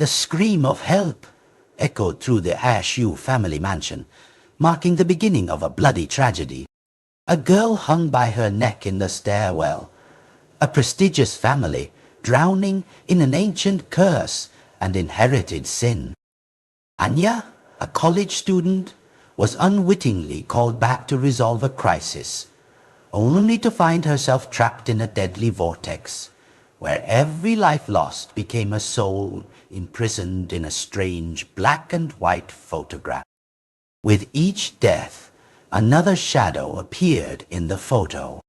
The scream of help echoed through the Ashu family mansion, marking the beginning of a bloody tragedy. A girl hung by her neck in the stairwell, a prestigious family drowning in an ancient curse and inherited sin. Anya, a college student, was unwittingly called back to resolve a crisis, only to find herself trapped in a deadly vortex, where every life lost became a soul imprisoned in a strange black and white photograph. With each death, another shadow appeared in the photo.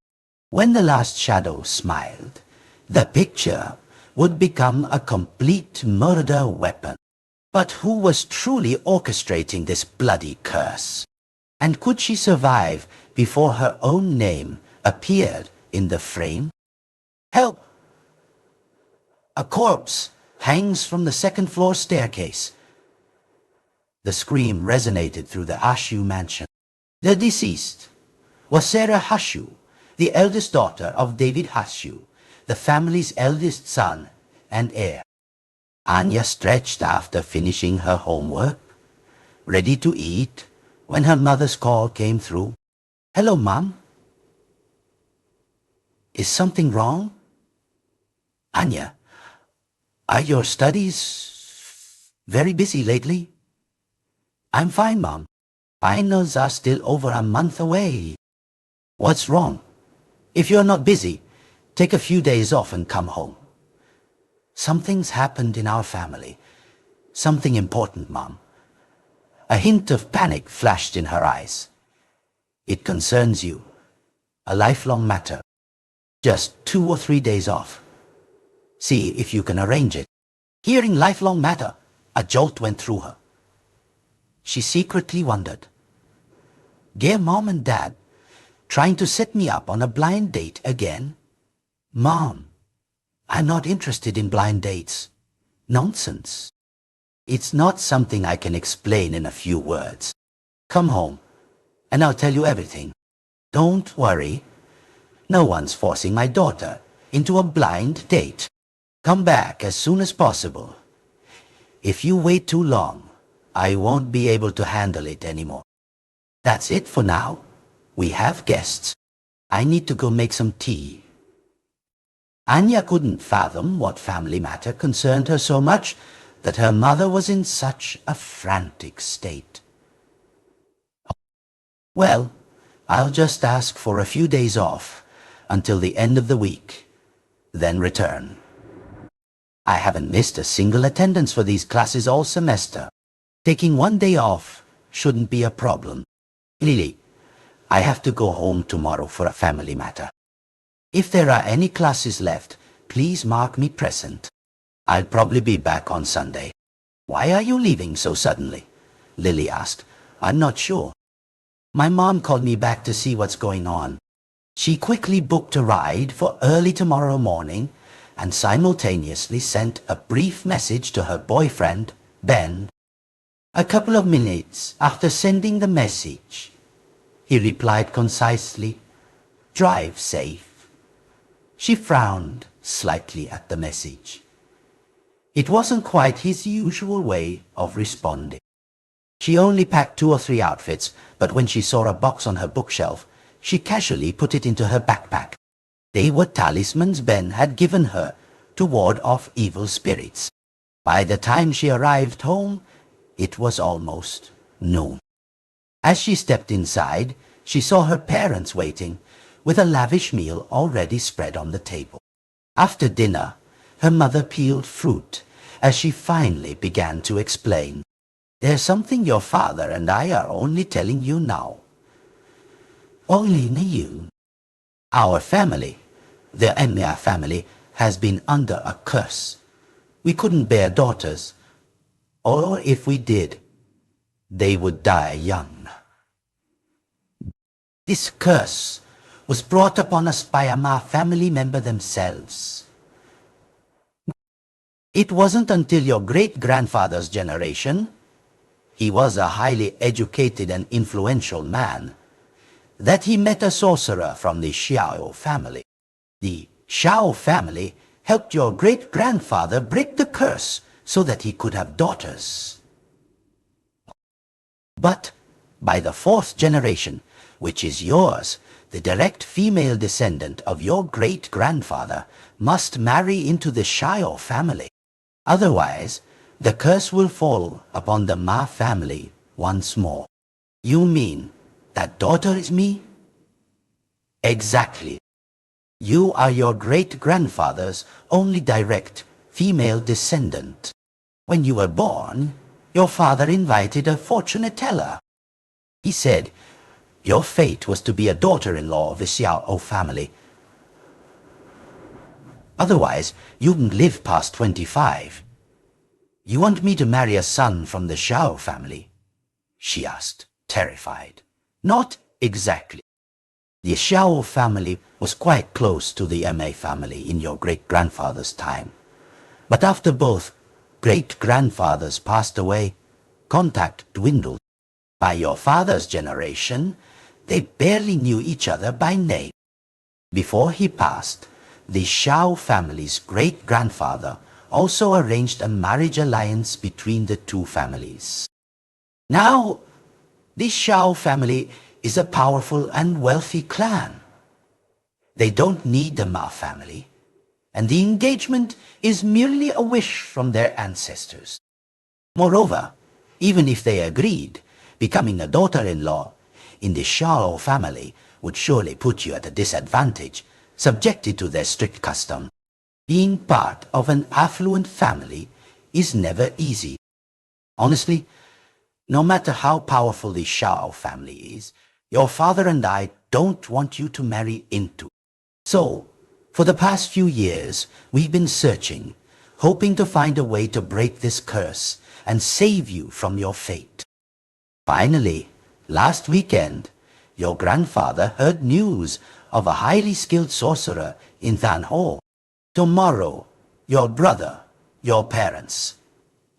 When the last shadow smiled, the picture would become a complete murder weapon. But who was truly orchestrating this bloody curse? And could she survive before her own name appeared in the frame? Help! A corpse hangs from the second-floor staircase. The scream resonated through the Ashu mansion. The deceased was Sarah Hashu, the eldest daughter of David Hashu, the family's eldest son and heir. Anya stretched after finishing her homework, ready to eat, when her mother's call came through. "Hello, Mom. Is something wrong?" "Anya, are your studies very busy lately?" "I'm fine, Mom. Finals are still over a month away." "What's wrong? If you're not busy, take a few days off and come home." "Something's happened in our family. Something important, Mom." A hint of panic flashed in her eyes. "It concerns you. A lifelong matter. Just 2 or 3 days off. See if you can arrange it." Hearing lifelong matter, a jolt went through her. She secretly wondered, "Dear Mom and Dad, trying to set me up on a blind date again?" "Mom, I'm not interested in blind dates." "Nonsense. It's not something I can explain in a few words. Come home, and I'll tell you everything. Don't worry. No one's forcing my daughter into a blind date. Come back as soon as possible. If you wait too long, I won't be able to handle it anymore. That's it for now. We have guests. I need to go make some tea." Anya couldn't fathom what family matter concerned her so much that her mother was in such a frantic state. "Well, I'll just ask for a few days off until the end of the week, then return. I haven't missed a single attendance for these classes all semester. Taking 1 day off shouldn't be a problem. Lily, I have to go home tomorrow for a family matter. If there are any classes left, please mark me present. I'll probably be back on Sunday." "Why are you leaving so suddenly?" Lily asked. "I'm not sure. My mom called me back to see what's going on. She quickly booked a ride for early tomorrow morning and simultaneously sent a brief message to her boyfriend, Ben. A couple of minutes after sending the message, he replied concisely, 'Drive safe.' She frowned slightly at the message. It wasn't quite his usual way of responding. She only packed 2 or 3 outfits, but when she saw a box on her bookshelf, she casually put it into her backpack. They were talismans Ben had given her to ward off evil spirits. By the time she arrived home, it was almost noon. As she stepped inside, she saw her parents waiting, with a lavish meal already spread on the table. After dinner, her mother peeled fruit as she finally began to explain. "There's something your father and I are only telling you now." "Only you?" "Our family, the Anya family, has been under a curse. We couldn't bear daughters, or if we did, they would die young. This curse was brought upon us by a family member themselves. It wasn't until your great-grandfather's generation, he was a highly educated and influential man, that he met a sorcerer from the Xiao family. The Xiao family helped your great-grandfather break the curse so that he could have daughters. But by the fourth generation, which is yours, the direct female descendant of your great-grandfather must marry into the Shao family. Otherwise, the curse will fall upon the Ma family once more. You mean that daughter is me? Exactly. You are your great-grandfather's only direct female descendant. When you were born, your father invited a fortune teller. He said your fate was to be a daughter-in-law of the Xiao family. Otherwise, you wouldn't live past 25. You want me to marry a son from the Xiao family? She asked, terrified. Not exactly. The Xiao family was quite close to the Ma family in your great-grandfather's time. But after both great-grandfathers passed away, contact dwindled. By your father's generation, they barely knew each other by name. Before he passed, the Xiao family's great-grandfather also arranged a marriage alliance between the two families. Now, the Xiao family is a powerful and wealthy clan. They don't need the Ma family, and the engagement is merely a wish from their ancestors. Moreover, even if they agreed, becoming a daughter-in-law in the Xiao family would surely put you at a disadvantage, subjected to their strict custom. Being part of an affluent family is never easy. Honestly, no matter how powerful the Xiao family is, your father and I don't want you to marry into. So, for the past few years, we've been searching, hoping to find a way to break this curse and save you from your fate. Finally, last weekend, your grandfather heard news of a highly skilled sorcerer in Thanho. Tomorrow, your brother, your parents,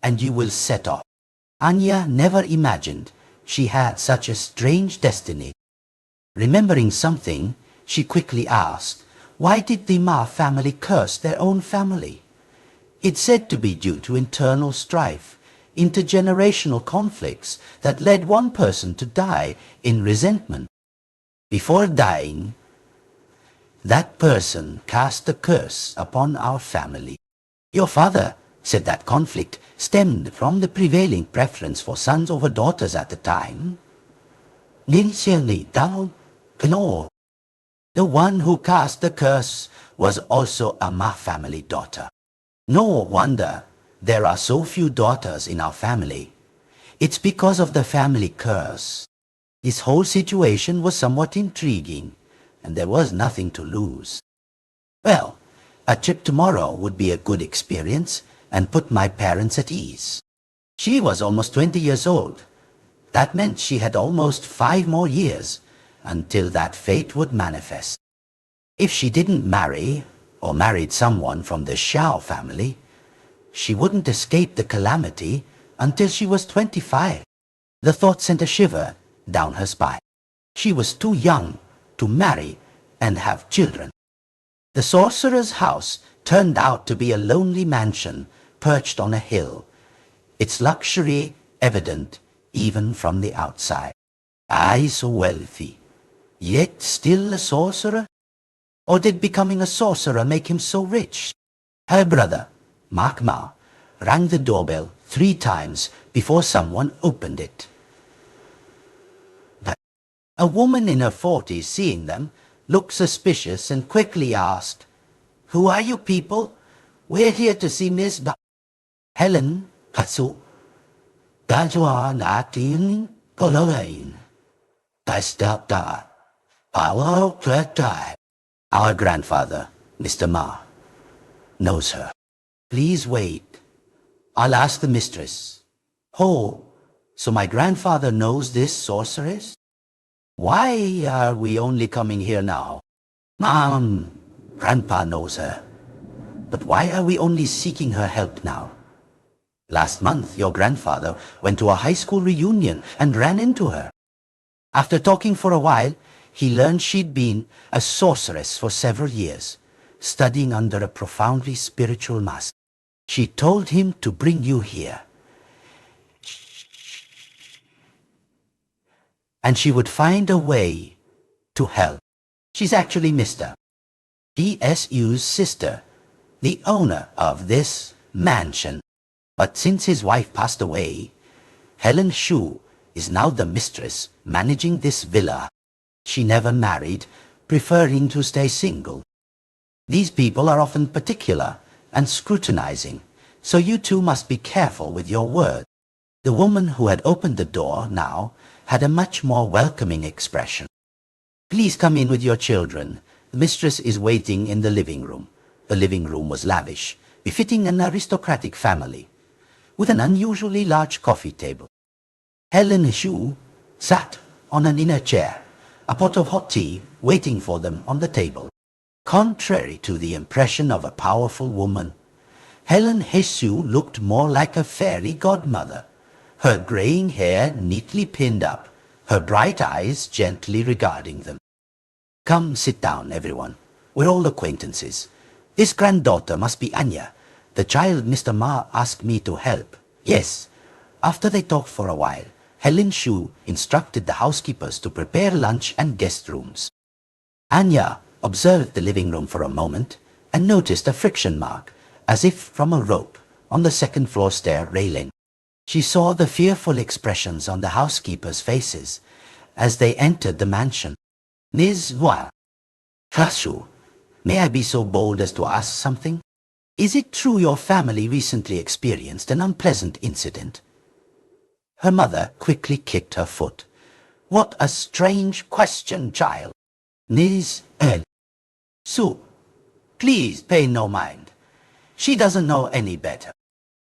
and you will set off. Anya never imagined she had such a strange destiny. Remembering something, she quickly asked, why did the Ma family curse their own family? It's said to be due to internal strife, intergenerational conflicts that led one person to die in resentment. Before dying, that person cast a curse upon our family. Your father said that conflict stemmed from the prevailing preference for sons over daughters at the time. The one who cast the curse was also a Ma family daughter. No wonder there are so few daughters in our family. It's because of the family curse. This whole situation was somewhat intriguing, and there was nothing to lose. Well, a trip tomorrow would be a good experience and put my parents at ease. She was almost 20 years old. That meant she had almost 5 more years until that fate would manifest. If she didn't marry or married someone from the Xiao family, she wouldn't escape the calamity until she was 25. The thought sent a shiver down her spine. She was too young to marry and have children. The sorcerer's house turned out to be a lonely mansion perched on a hill, its luxury evident even from the outside. I so wealthy, yet still a sorcerer? Or did becoming a sorcerer make him so rich? Her brother, Mark Ma, rang the doorbell 3 times before someone opened it. But a woman in her 40s, seeing them, looked suspicious and quickly asked, "Who are you people? We're here to see Miss Helen Katsu. Our grandfather, Mr. Ma, knows her. Please wait. I'll ask the mistress." Oh, so my grandfather knows this sorceress? Why are we only coming here now? Grandpa knows her. But why are we only seeking her help now? Last month, your grandfather went to a high school reunion and ran into her. After talking for a while, he learned she'd been a sorceress for several years, studying under a profoundly spiritual master. She told him to bring you here. And she would find a way to help. She's actually Mr. PSU's sister, the owner of this mansion. But since his wife passed away, Helen Shu is now the mistress managing this villa. She never married, preferring to stay single. These people are often particular and scrutinizing, so you two must be careful with your words. The woman who had opened the door now had a much more welcoming expression. Please come in with your children. The mistress is waiting in the living room. The living room was lavish, befitting an aristocratic family, with an unusually large coffee table. Helen Shu sat on an inner chair, a pot of hot tea waiting for them on the table. Contrary to the impression of a powerful woman, Helen Shu looked more like a fairy godmother, her graying hair neatly pinned up, her bright eyes gently regarding them. Come, sit down, everyone. We're all acquaintances. This granddaughter must be Anya, the child Mr. Ma asked me to help. Yes. After they talked for a while, Helen Shu instructed the housekeepers to prepare lunch and guest rooms. Anya observed the living room for a moment and noticed a friction mark, as if from a rope, on the second-floor stair railing. She saw the fearful expressions on the housekeepers' faces as they entered the mansion. Ms. Hua, Hashu, may I be so bold as to ask something? Is it true your family recently experienced an unpleasant incident? Her mother quickly kicked her foot. What a strange question, child. Ms. Su, please pay no mind. She doesn't know any better.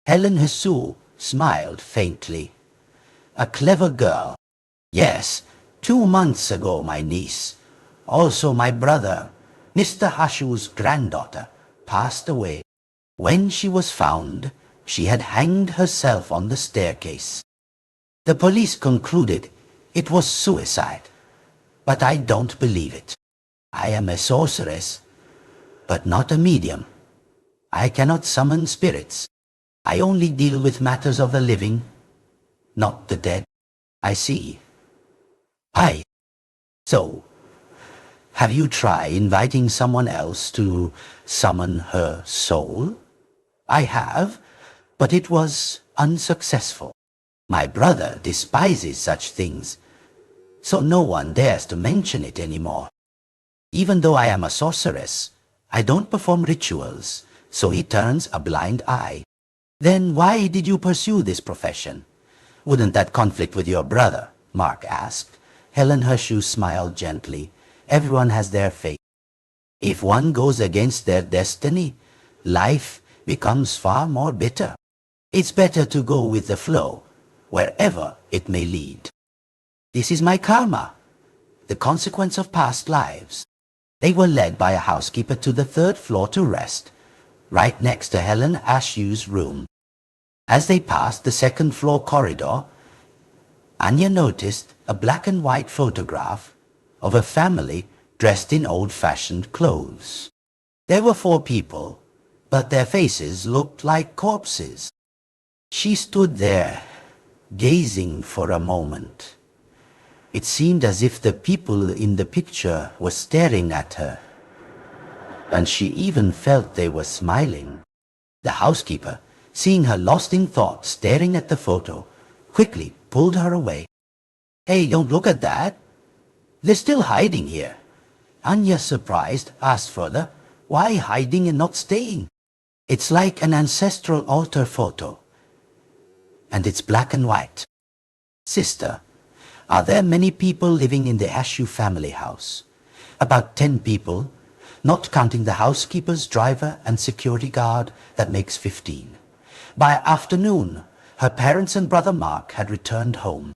Helen Su smiled faintly. A clever girl. Yes, 2 months ago my niece, also my brother, Mr. Hashu's granddaughter, passed away. When she was found, she had hanged herself on the staircase. The police concluded it was suicide, but I don't believe it. I am a sorceress, but not a medium. I cannot summon spirits. I only deal with matters of the living, not the dead. I see. So, have you tried inviting someone else to summon her soul? I have, but it was unsuccessful. My brother despises such things, so no one dares to mention it anymore. Even though I am a sorceress, I don't perform rituals, so he turns a blind eye. Then why did you pursue this profession? Wouldn't that conflict with your brother? Mark asked. Helen Shu smiled gently. Everyone has their fate. If one goes against their destiny, life becomes far more bitter. It's better to go with the flow, wherever it may lead. This is my karma, the consequence of past lives. They were led by a housekeeper to the 3rd floor to rest, right next to Helen Shu's room. As they passed the 2nd floor corridor, Anya noticed a black and white photograph of a family dressed in old-fashioned clothes. There were 4 people, but their faces looked like corpses. She stood there, gazing for a moment. It seemed as if the people in the picture were staring at her, and she even felt they were smiling. The housekeeper, seeing her lost in thought staring at the photo, quickly pulled her away. Hey, don't look at that. They're still hiding here. Anya, surprised, asked further, why hiding and not staying? It's like an ancestral altar photo, and it's black and white. Sister, are there many people living in the Shu family house? About 10 people, not counting the housekeeper's driver and security guard, that makes 15. By afternoon, her parents and brother Mark had returned home.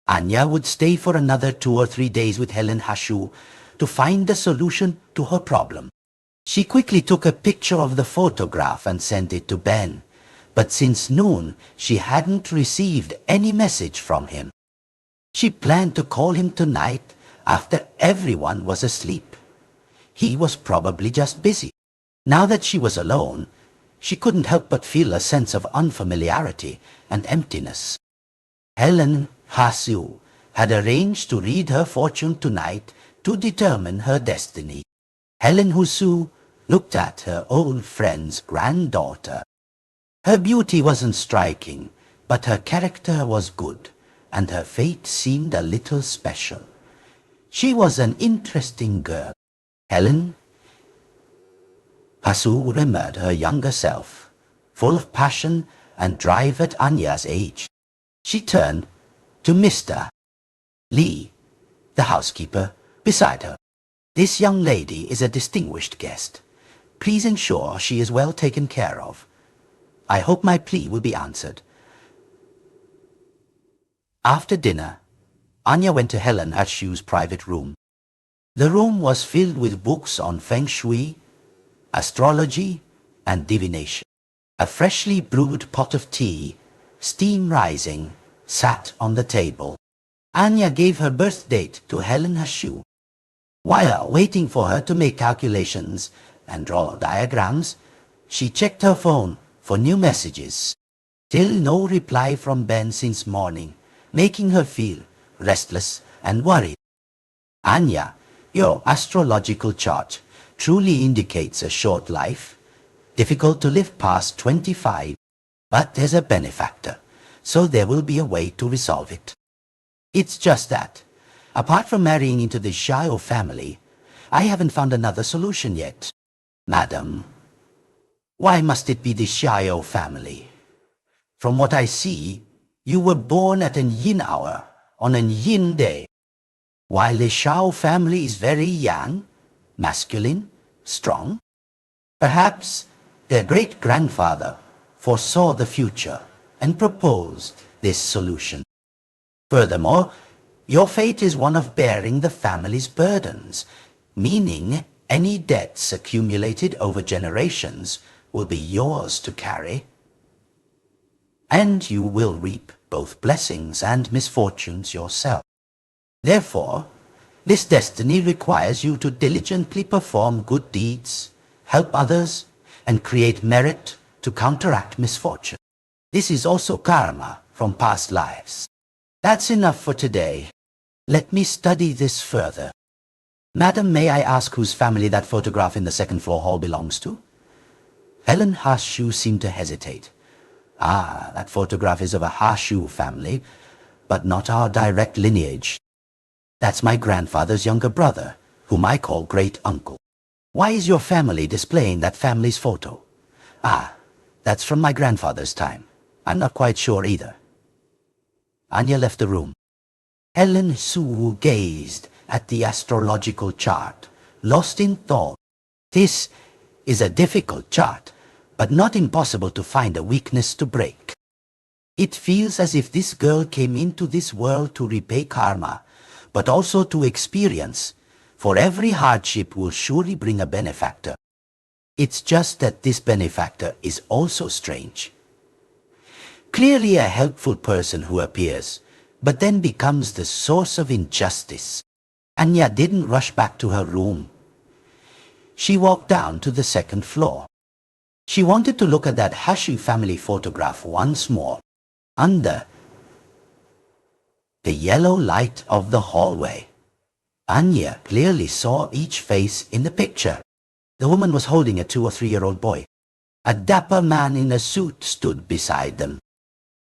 Anya would stay for another 2 or 3 days with Helen Shu to find a solution to her problem. She quickly took a picture of the photograph and sent it to Ben, but since noon she hadn't received any message from him. She planned to call him tonight after everyone was asleep. He was probably just busy. Now that she was alone, she couldn't help but feel a sense of unfamiliarity and emptiness. Helen Hasu had arranged to read her fortune tonight to determine her destiny. Helen Hasu looked at her old friend's granddaughter. Her beauty wasn't striking, but her character was good, and her fate seemed a little special. She was an interesting girl. Helen Hasu remembered her younger self, full of passion and drive at Anya's age. She turned to Mr. Lee, the housekeeper, beside her. "This young lady is a distinguished guest. Please ensure she is well taken care of. I hope my plea will be answered." After dinner, Anya went to Helen Hasu's private room. The room was filled with books on feng shui, astrology, and divination. A freshly brewed pot of tea, steam rising, sat on the table. Anya gave her birth date to Helen Hasu. While waiting for her to make calculations and draw diagrams, she checked her phone for new messages. Still no reply from Ben since morning, making her feel restless and worried. "Anya, your astrological chart truly indicates a short life, difficult to live past 25, but there's a benefactor, so there will be a way to resolve it. It's just that, apart from marrying into the Xiao family, I haven't found another solution yet. Madam, why must it be the Xiao family? From what I see, you were born at an yin hour, on an yin day. While the Xiao family is very yang, masculine, strong, perhaps their great-grandfather foresaw the future and proposed this solution. Furthermore, your fate is one of bearing the family's burdens, meaning any debts accumulated over generations will be yours to carry. And you will reap both blessings and misfortunes yourself. Therefore, this destiny requires you to diligently perform good deeds, help others, and create merit to counteract misfortune. This is also karma from past lives. That's enough for today. Let me study this further. Madam, may I ask whose family that photograph in the second floor hall belongs to?" Helen Hasu seemed to hesitate. "Ah, that photograph is of a Hasu family, but not our direct lineage. That's my grandfather's younger brother, whom I call great-uncle. Why is your family displaying that family's photo?" "Ah, that's from my grandfather's time. I'm not quite sure either." Anya left the room. Helen Hasu gazed at the astrological chart, lost in thought. This is a difficult chart, but not impossible to find a weakness to break. It feels as if this girl came into this world to repay karma, but also to experience, for every hardship will surely bring a benefactor. It's just that this benefactor is also strange. Clearly a helpful person who appears, but then becomes the source of injustice. Anya didn't rush back to her room. She walked down to the second floor. She wanted to look at that Hasu family photograph once more, under the yellow light of the hallway. Anya clearly saw each face in the picture. The woman was holding a 2 or 3-year-old boy. A dapper man in a suit stood beside them.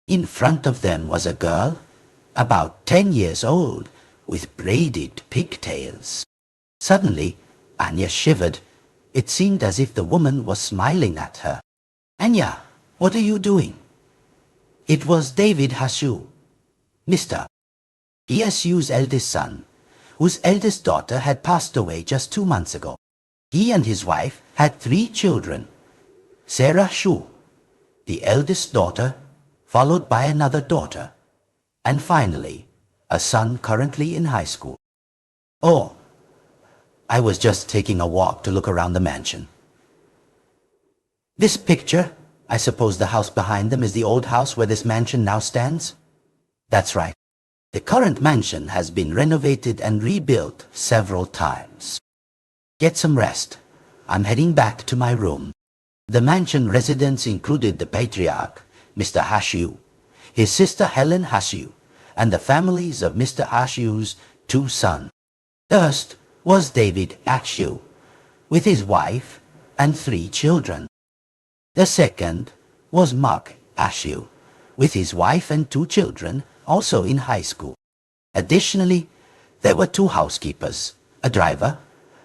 In front of them was a girl, about 10 years old, with braided pigtails. Suddenly, Anya shivered. It seemed as if the woman was smiling at her. "Anya, what are you doing?" It was David Hasu, Mr. Hasu's eldest son, whose eldest daughter had passed away just 2 months ago. He and his wife had 3 children. Sarah Shu, the eldest daughter, followed by another daughter, and finally, a son currently in high school. "Oh, I was just taking a walk to look around the mansion." "This picture, I suppose the house behind them is the old house where this mansion now stands?" "That's right. The current mansion has been renovated and rebuilt several times. Get some rest. I'm heading back to my room." The mansion residents included the patriarch, Mr. Hashiu, his sister Helen Hashiu, and the families of Mr. Hashiu's two sons. First was David Hashiu, with his wife and 3 children. The second was Mark Hashiu, with his wife and 2 children, also in high school. Additionally, there were 2 housekeepers, a driver,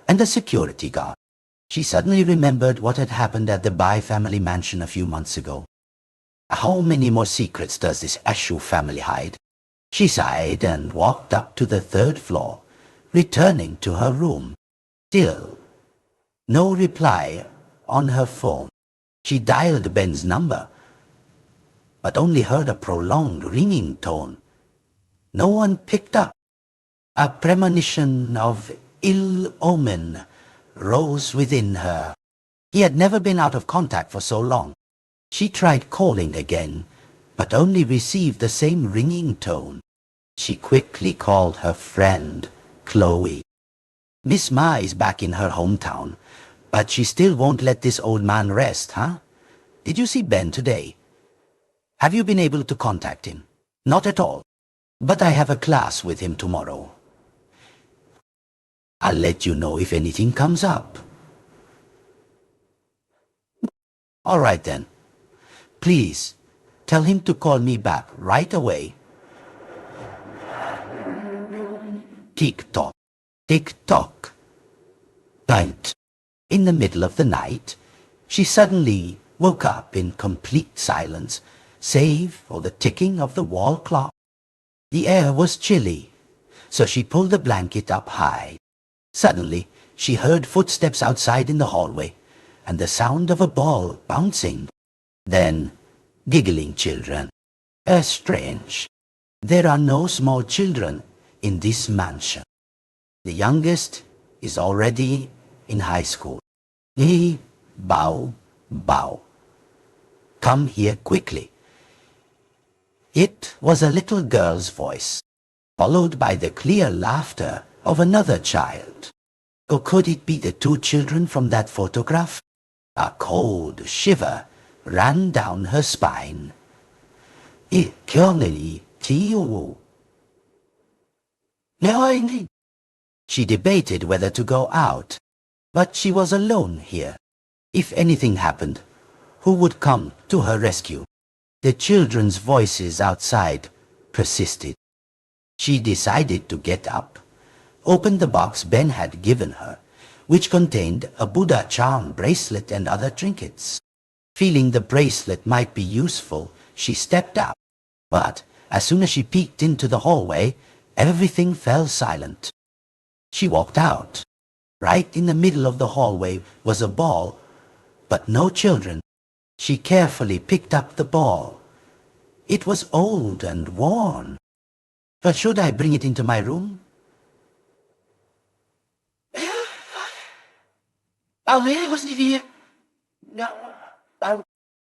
and a security guard. She suddenly remembered what had happened at the Bai family mansion a few months ago. How many more secrets does this Hashiu family hide? She sighed and walked up to the 3rd floor, returning to her room. Still, no reply on her phone. She dialed Ben's number, but only heard a prolonged ringing tone. No one picked up. A premonition of ill omen rose within her. He had never been out of contact for so long. She tried calling again, but only received the same ringing tone. She quickly called her friend, Chloe. Miss Ma is back in her hometown, but she still won't let this old man rest, huh? Did you see Ben today? Have you been able to contact him? Not at all. But I have a class with him tomorrow. I'll let you know if anything comes up. All right then. Please, tell him to call me back right away. Tick-tock, tick-tock. But in the middle of the night, she suddenly woke up in complete silence, save for the ticking of the wall clock. The air was chilly, so she pulled the blanket up high. Suddenly, she heard footsteps outside in the hallway, and the sound of a ball bouncing. Then, giggling children. Strange. There are no small children in this mansion. The youngest is already in high school. Bow, bow. Come here quickly. It was a little girl's voice, followed by the clear laughter of another child. Or could it be the 2 children from that photograph? A cold shiver ran down her spine. She debated whether to go out, but she was alone here. If anything happened, who would come to her rescue? The children's voices outside persisted. She decided to get up, opened the box Ben had given her, which contained a Buddha charm bracelet and other trinkets. Feeling the bracelet might be useful, she stepped out. But as soon as she peeked into the hallway, everything fell silent. She walked out. Right in the middle of the hallway was a ball, but no children. She carefully picked up the ball. It was old and worn. But should I bring it into my room?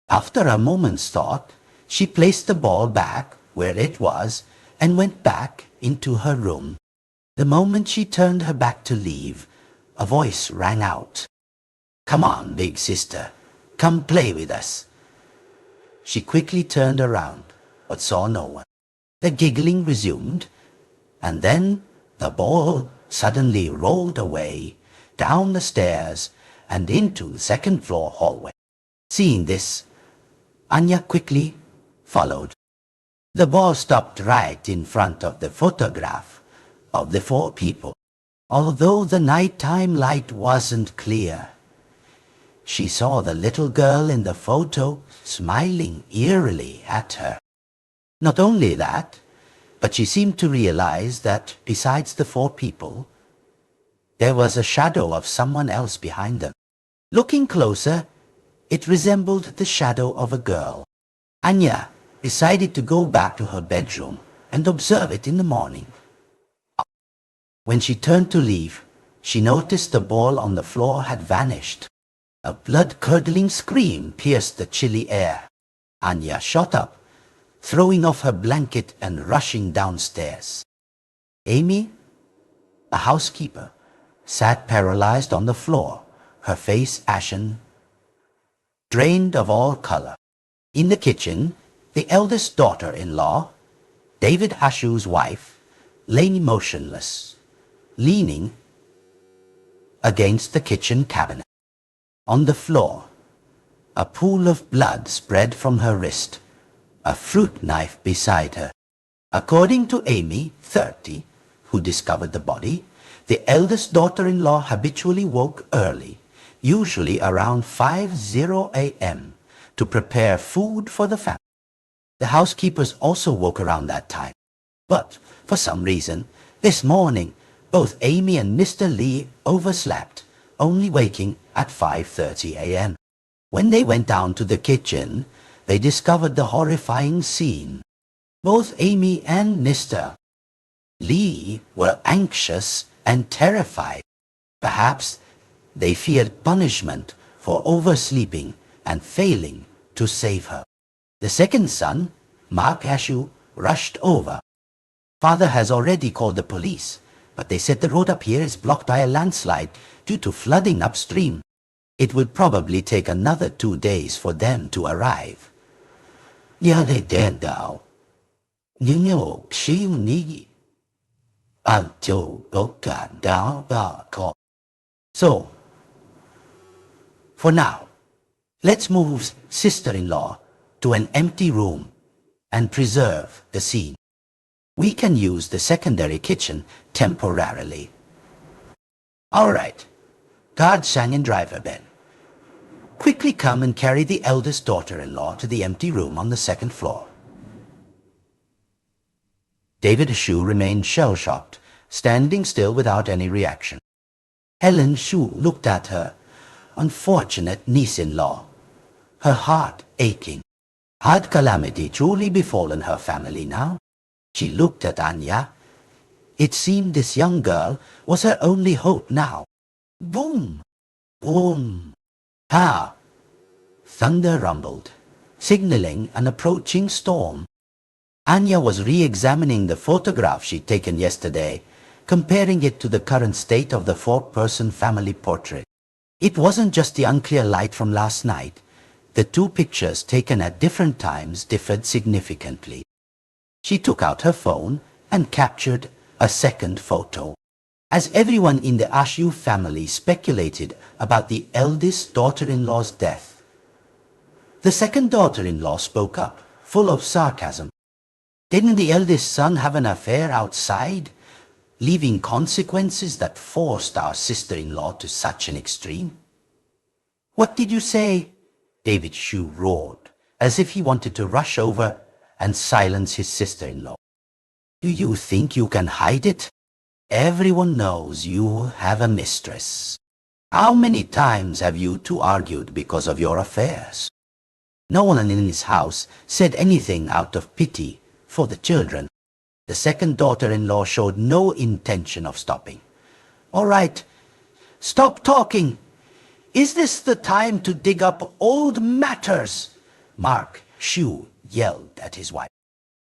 After a moment's thought, she placed the ball back where it was and went back into her room. The moment she turned her back to leave, a voice rang out. Come on, big sister. Come play with us. She quickly turned around, but saw no one. The giggling resumed, and then the ball suddenly rolled away, down the stairs, and into the 2nd floor hallway. Seeing this, Anya quickly followed. The ball stopped right in front of the photograph of the 4 people. Although the nighttime light wasn't clear, she saw the little girl in the photo smiling eerily at her. Not only that, but she seemed to realize that besides the 4 people, there was a shadow of someone else behind them. Looking closer, it resembled the shadow of a girl. Anya decided to go back to her bedroom and observe it in the morning. When she turned to leave, she noticed the ball on the floor had vanished. A blood-curdling scream pierced the chilly air. Anya shot up, throwing off her blanket and rushing downstairs. Amy, a housekeeper, sat paralyzed on the floor, her face ashen. drained of all color. In the kitchen, the eldest daughter-in-law, David Hashu's wife, lay motionless, leaning against the kitchen cabinet. On the floor, a pool of blood spread from her wrist, a fruit knife beside her. According to Amy, 30, who discovered the body, the eldest daughter-in-law habitually woke early, usually around 5:00 a.m., to prepare food for the family. The housekeepers also woke around that time. But, for some reason, this morning, both Amy and Mr. Lee overslept, only waking at 5:30 a.m. When they went down to the kitchen, they discovered the horrifying scene. Both Amy and Mr. Lee were anxious and terrified. Perhaps they feared punishment for oversleeping and failing to save her. The second son, Mark Hashu, rushed over. Father has already called the police, but they said the road up here is blocked by a landslide due to flooding upstream. It will probably take another 2 days for them to arrive. Yeah, they did now. So, for now, let's move sister-in-law to an empty room and preserve the scene. We can use the secondary kitchen temporarily. All right, guard Sang and driver Ben. Quickly come and carry the eldest daughter-in-law to the empty room on the second floor. David Shu remained shell-shocked, standing still without any reaction. Helen Shu looked at her unfortunate niece-in-law, her heart aching. Had calamity truly befallen her family now? She looked at Anya. It seemed this young girl was her only hope now. Boom! Boom! Ha! Thunder rumbled, signaling an approaching storm. Anya was re-examining the photograph she'd taken yesterday, comparing it to the current state of the four-person family portrait. It wasn't just the unclear light from last night. The two pictures taken at different times differed significantly. She took out her phone and captured a second photo. As everyone in the Ashu family speculated about the eldest daughter-in-law's death, the second daughter-in-law spoke up, full of sarcasm. Didn't the eldest son have an affair outside, leaving consequences that forced our sister-in-law to such an extreme? What did you say? David Shu roared, as if he wanted to rush over and silence his sister-in-law. Do you think you can hide it? Everyone knows you have a mistress. How many times have you two argued because of your affairs? No one in his house said anything out of pity for the children. The second daughter-in-law showed no intention of stopping. All right, stop talking. Is this the time to dig up old matters? Mark Shu yelled at his wife.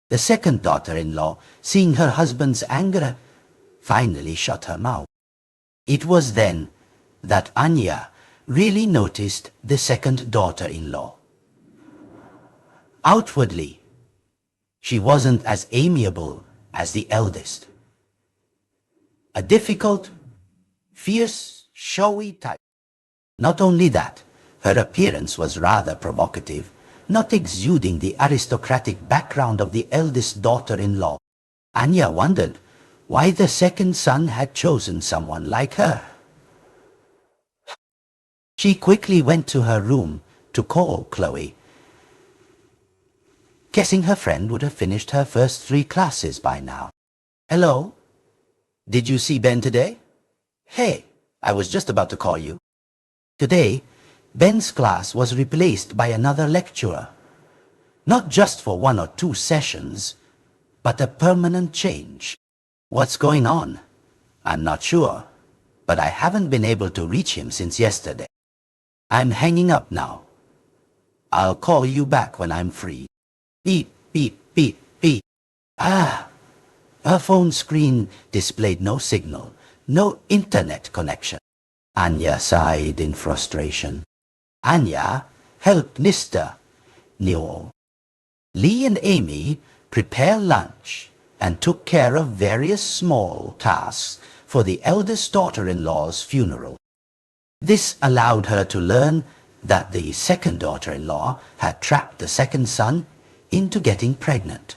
The second daughter-in-law, seeing her husband's anger, finally shut her mouth. It was then that Anya really noticed the second daughter-in-law. Outwardly, she wasn't as amiable as the eldest. A difficult, fierce, showy type. Not only that, her appearance was rather provocative, not exuding the aristocratic background of the eldest daughter-in-law. Anya wondered why the second son had chosen someone like her. She quickly went to her room to call Chloe, guessing her friend would have finished her first 3 classes by now. Hello? Did you see Ben today? Hey, I was just about to call you. Today, Ben's class was replaced by another lecturer. Not just for 1 or 2 sessions, but a permanent change. What's going on? I'm not sure, but I haven't been able to reach him since yesterday. I'm hanging up now. I'll call you back when I'm free. Beep, beep, beep, beep. Ah! Her phone screen displayed no signal, no internet connection. Anya sighed in frustration. Anya helped Mr. Newell. Lee and Amy prepared lunch and took care of various small tasks for the eldest daughter-in-law's funeral. This allowed her to learn that the second daughter-in-law had trapped the second son into getting pregnant.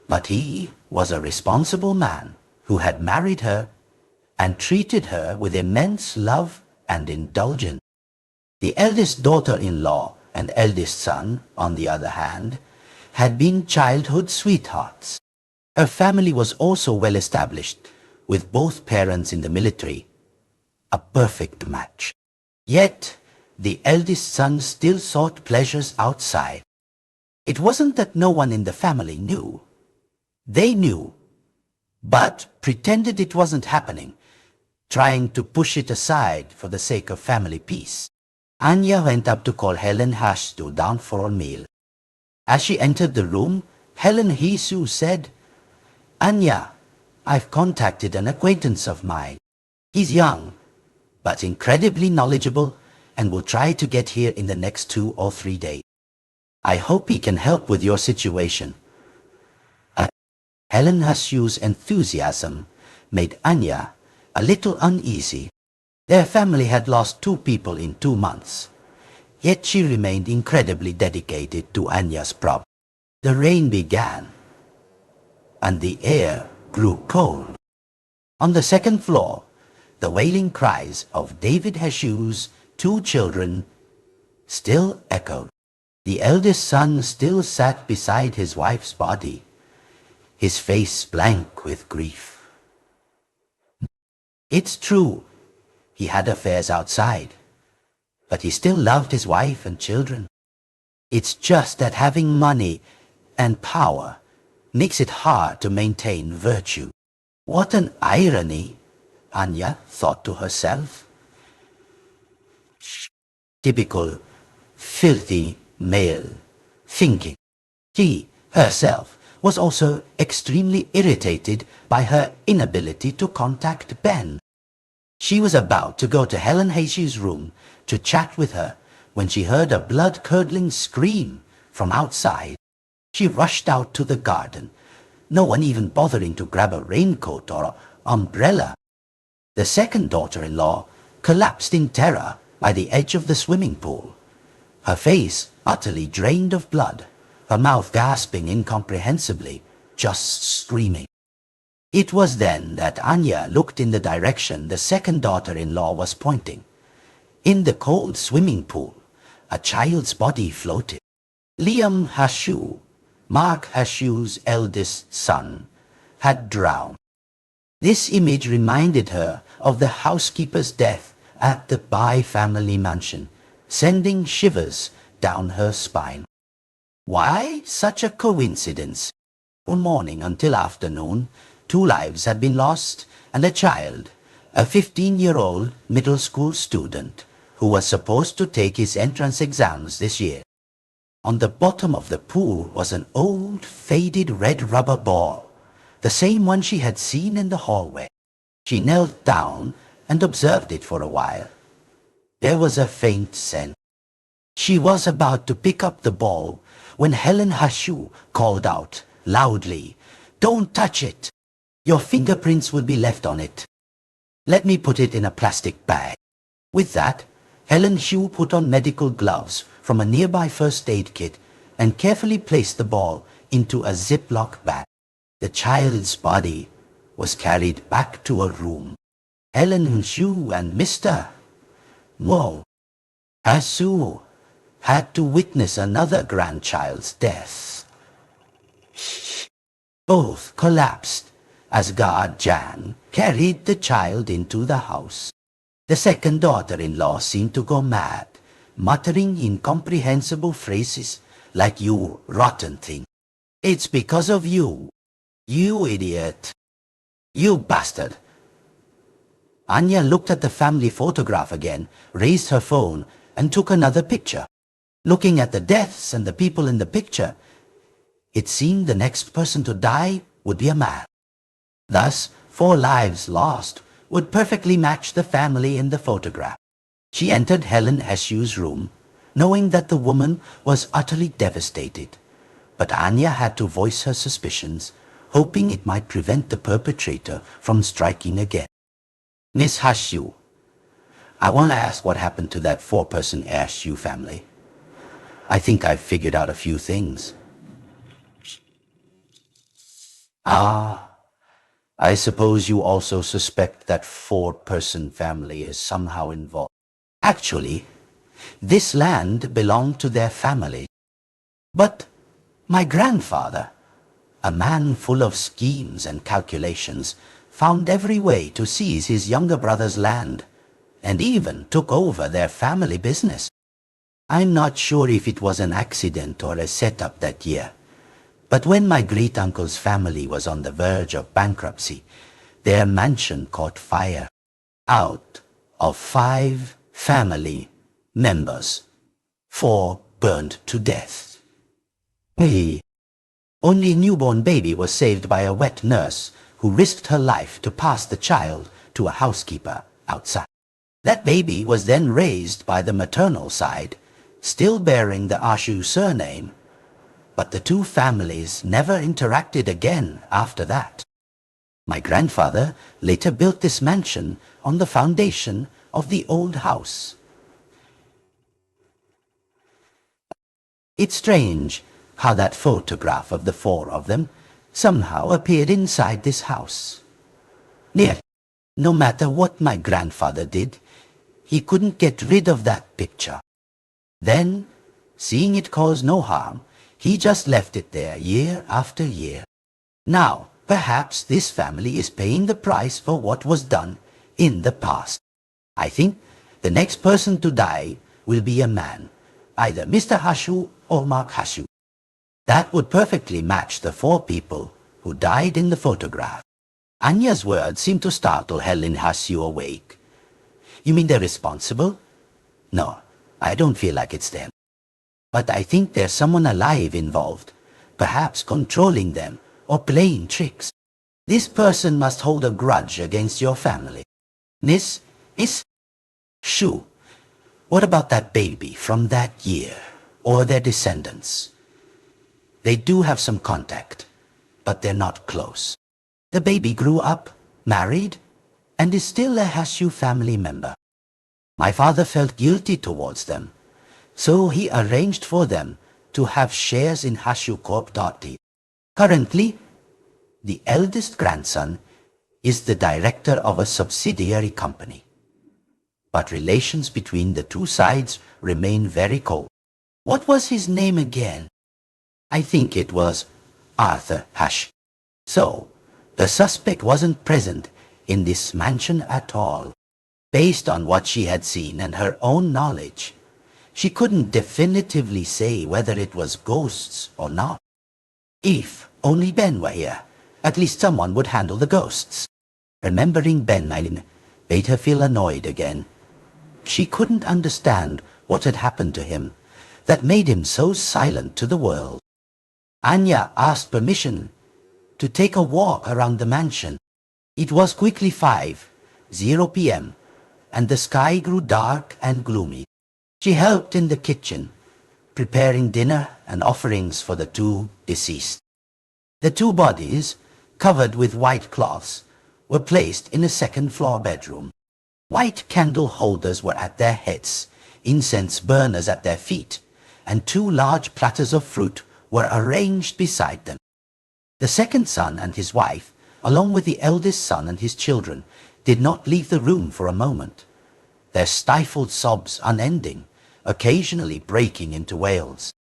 But he was a responsible man who had married her and treated her with immense love and indulgence. The eldest daughter-in-law and eldest son, on the other hand, had been childhood sweethearts. Her family was also well established, with both parents in the military, a perfect match. Yet, the eldest son still sought pleasures outside. It wasn't that no one in the family knew. They knew, but pretended it wasn't happening, trying to push it aside for the sake of family peace. Anya went up to call Helen Hashtu down for a meal. As she entered the room, Helen Hisu said, "Anya, I've contacted an acquaintance of mine. He's young, but incredibly knowledgeable and will try to get here in the next 2 or 3 days. I hope he can help with your situation." Helen Hasu's enthusiasm made Anya a little uneasy. Their family had lost 2 people in 2 months, yet she remained incredibly dedicated to Anya's problem. The rain began, and the air grew cold. On the second floor, the wailing cries of David Hashu's 2 children still echoed. The eldest son still sat beside his wife's body, his face blank with grief. It's true, he had affairs outside, but he still loved his wife and children. It's just that having money and power makes it hard to maintain virtue. What an irony, Anya thought to herself. Typical filthy male thinking. She herself was also extremely irritated by her inability to contact Ben. She was about to go to Helen Hashi's room to chat with her when she heard a blood-curdling scream from outside. She rushed out to the garden, no one even bothering to grab a raincoat or umbrella. The second daughter-in-law collapsed in terror by the edge of the swimming pool, her face utterly drained of blood, her mouth gasping incomprehensibly, just screaming. It was then that Anya looked in the direction the second daughter-in-law was pointing. In the cold swimming pool, a child's body floated. Liam Hashu, Mark Hashu's eldest son, had drowned. This image reminded her of the housekeeper's death at the Bai family mansion, sending shivers down her spine. Why such a coincidence? From morning until afternoon, 2 lives had been lost, and a child, a 15-year-old middle school student, who was supposed to take his entrance exams this year. On the bottom of the pool was an old, faded red rubber ball, the same one she had seen in the hallway. She knelt down and observed it for a while. There was a faint scent. She was about to pick up the ball when Helen Hashu called out loudly, "Don't touch it! Your fingerprints will be left on it. Let me put it in a plastic bag." With that, Helen Hsu put on medical gloves from a nearby first aid kit and carefully placed the ball into a Ziploc bag. The child's body was carried back to a room. Helen Hsu and Mr. Mo Hasu had to witness another grandchild's death. Both collapsed as guard Jan carried the child into the house. The second daughter-in-law seemed to go mad, muttering incomprehensible phrases like, "You rotten thing. It's because of you. You idiot. You bastard." Anya looked at the family photograph again, raised her phone, and took another picture. Looking at the deaths and the people in the picture, it seemed the next person to die would be a man. Thus, 4 lives lost would perfectly match the family in the photograph. She entered Helen Hashu's room, knowing that the woman was utterly devastated. But Anya had to voice her suspicions, hoping it might prevent the perpetrator from striking again. Miss Hashu, I want to ask what happened to that four-person Hashu family. I think I've figured out a few things. Ah, I suppose you also suspect that four-person family is somehow involved. Actually, this land belonged to their family. But my grandfather, a man full of schemes and calculations, found every way to seize his younger brother's land, and even took over their family business. I'm not sure if it was an accident or a setup that year, but when my great-uncle's family was on the verge of bankruptcy, their mansion caught fire. Out of 5 family members, 4 burned to death. Hey, only a newborn baby was saved by a wet nurse who risked her life to pass the child to a housekeeper outside. That baby was then raised by the maternal side, still bearing the Ashu surname, but the two families never interacted again after that. My grandfather later built this mansion on the foundation of the old house. It's strange how that photograph of the 4 of them somehow appeared inside this house. Yet, no matter what my grandfather did, he couldn't get rid of that picture. Then, seeing it cause no harm, he just left it there year after year. Now, perhaps this family is paying the price for what was done in the past. I think the next person to die will be a man, either Mr. Hashu or Mark Hashu. That would perfectly match the 4 people who died in the photograph. Anya's words seem to startle Helen Hashu awake. You mean they're responsible? No, I don't feel like it's them. But I think there's someone alive involved, perhaps controlling them or playing tricks. This person must hold a grudge against your family. Miss Shu, what about that baby from that year, or their descendants? They do have some contact, but they're not close. The baby grew up, married, and is still a Hashu family member. My father felt guilty towards them, so he arranged for them to have shares in Hashu Corp.T. Currently, the eldest grandson is the director of a subsidiary company. But relations between the two sides remain very cold. What was his name again? I think it was Arthur Hash. So, the suspect wasn't present in this mansion at all. Based on what she had seen and her own knowledge, she couldn't definitively say whether it was ghosts or not. If only Ben were here, at least someone would handle the ghosts. Remembering Ben made her feel annoyed again. She couldn't understand what had happened to him that made him so silent to the world. Anya asked permission to take a walk around the mansion. It was quickly 5:00 p.m. and the sky grew dark and gloomy. She helped in the kitchen, preparing dinner and offerings for the 2 deceased. The 2 bodies, covered with white cloths, were placed in a second-floor bedroom. White candle holders were at their heads, incense burners at their feet, and 2 large platters of fruit were arranged beside them. The second son and his wife, along with the eldest son and his children, did not leave the room for a moment, their stifled sobs unending, occasionally breaking into wails.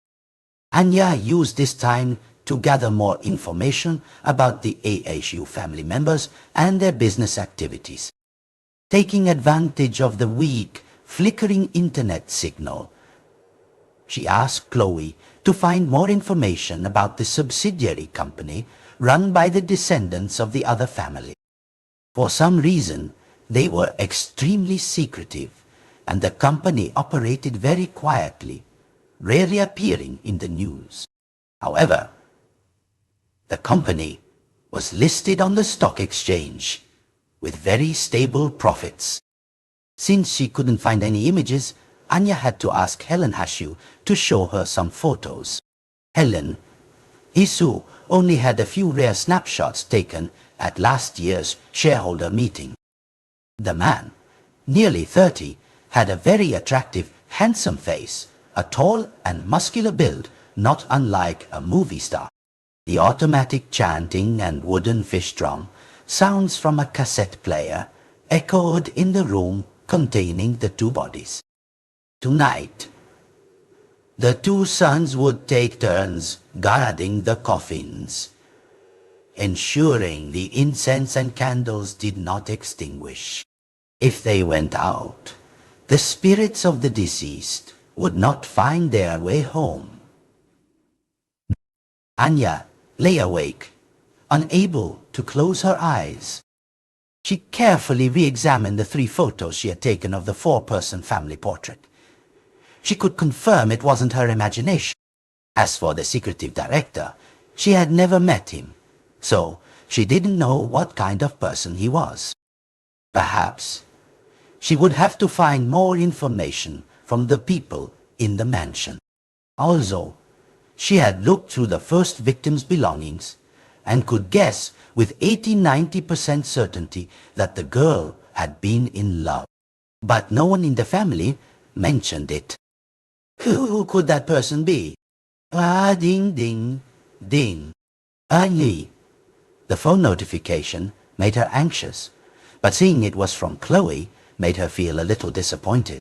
Anya used this time to gather more information about the ASU family members and their business activities. Taking advantage of the weak, flickering internet signal, she asked Chloe to find more information about the subsidiary company run by the descendants of the other family. For some reason, they were extremely secretive, and the company operated very quietly, rarely appearing in the news. However, the company was listed on the stock exchange with very stable profits. Since she couldn't find any images, Anya had to ask Helen Hashu to show her some photos. Helen, Isu only had a few rare snapshots taken at last year's shareholder meeting. The man, nearly 30, had a very attractive, handsome face, a tall and muscular build not unlike a movie star. The automatic chanting and wooden fish drum, sounds from a cassette player, echoed in the room containing the two bodies. Tonight, the two sons would take turns guarding the coffins, ensuring the incense and candles did not extinguish. If they went out, the spirits of the deceased would not find their way home. Anya lay awake, unable to close her eyes. She carefully re-examined the 3 photos she had taken of the 4-person family portrait. She could confirm it wasn't her imagination. As for the secretive director, she had never met him, so she didn't know what kind of person he was. Perhaps she would have to find more information from the people in the mansion. Also, she had looked through the first victim's belongings and could guess with 80–90% certainty that the girl had been in love. But no one in the family mentioned it. Who could that person be? Ah, ding, ding, ding. Anya. The phone notification made her anxious, but seeing it was from Chloe made her feel a little disappointed.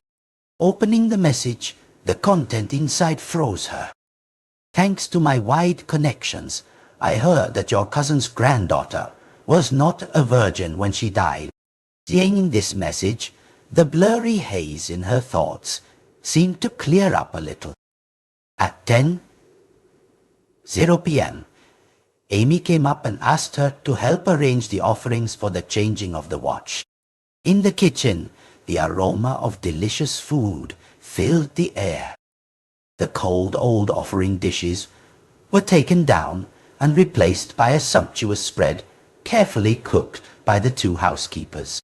Opening the message, the content inside froze her. Thanks to my wide connections, I heard that your cousin's granddaughter was not a virgin when she died. Seeing this message, the blurry haze in her thoughts seemed to clear up a little. At 10:00 p.m., Amy came up and asked her to help arrange the offerings for the changing of the watch. In the kitchen, the aroma of delicious food filled the air. The cold old offering dishes were taken down and replaced by a sumptuous spread carefully cooked by the 2 housekeepers.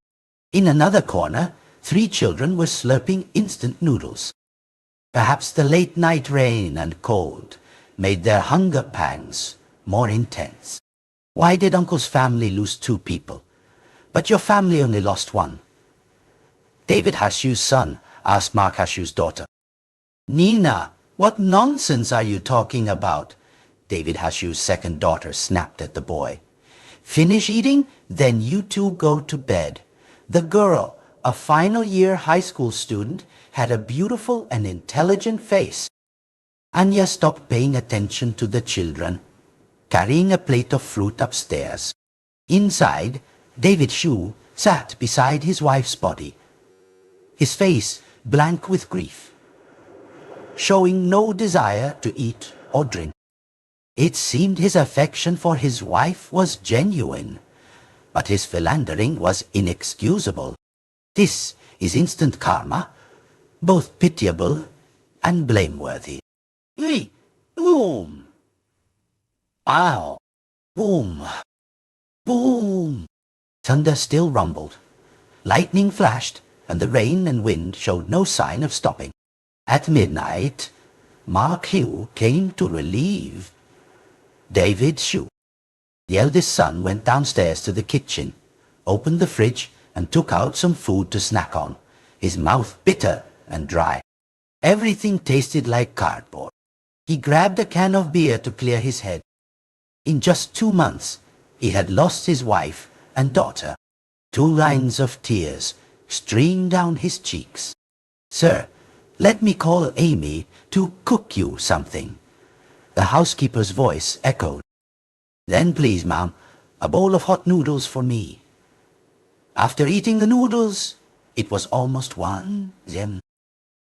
In another corner, 3 children were slurping instant noodles. Perhaps the late night rain and cold made their hunger pangs more intense. Why did Uncle's family lose 2 people, but your family only lost 1? David Hashu's son asked Mark Hashu's daughter. Nina, what nonsense are you talking about? David Hashu's second daughter snapped at the boy. Finish eating, then you 2 go to bed. The girl, a final year high school student, had a beautiful and intelligent face. Anya stopped paying attention to the children, carrying a plate of fruit upstairs. Inside, David Shu sat beside his wife's body, his face blank with grief, showing no desire to eat or drink. It seemed his affection for his wife was genuine, but his philandering was inexcusable. This is instant karma, both pitiable and blameworthy. Hey, boom! Ow! Boom! Boom! Thunder still rumbled. Lightning flashed, and the rain and wind showed no sign of stopping. At midnight, Mark Hugh came to relieve David Shu. The eldest son went downstairs to the kitchen, opened the fridge, and took out some food to snack on, his mouth bitter and dry. Everything tasted like cardboard. He grabbed a can of beer to clear his head. In just 2 months, he had lost his wife and daughter. 2 lines of tears streamed down his cheeks. Sir, let me call Amy to cook you something. The housekeeper's voice echoed. Then please, ma'am, a bowl of hot noodles for me. After eating the noodles, it was almost 1 p.m.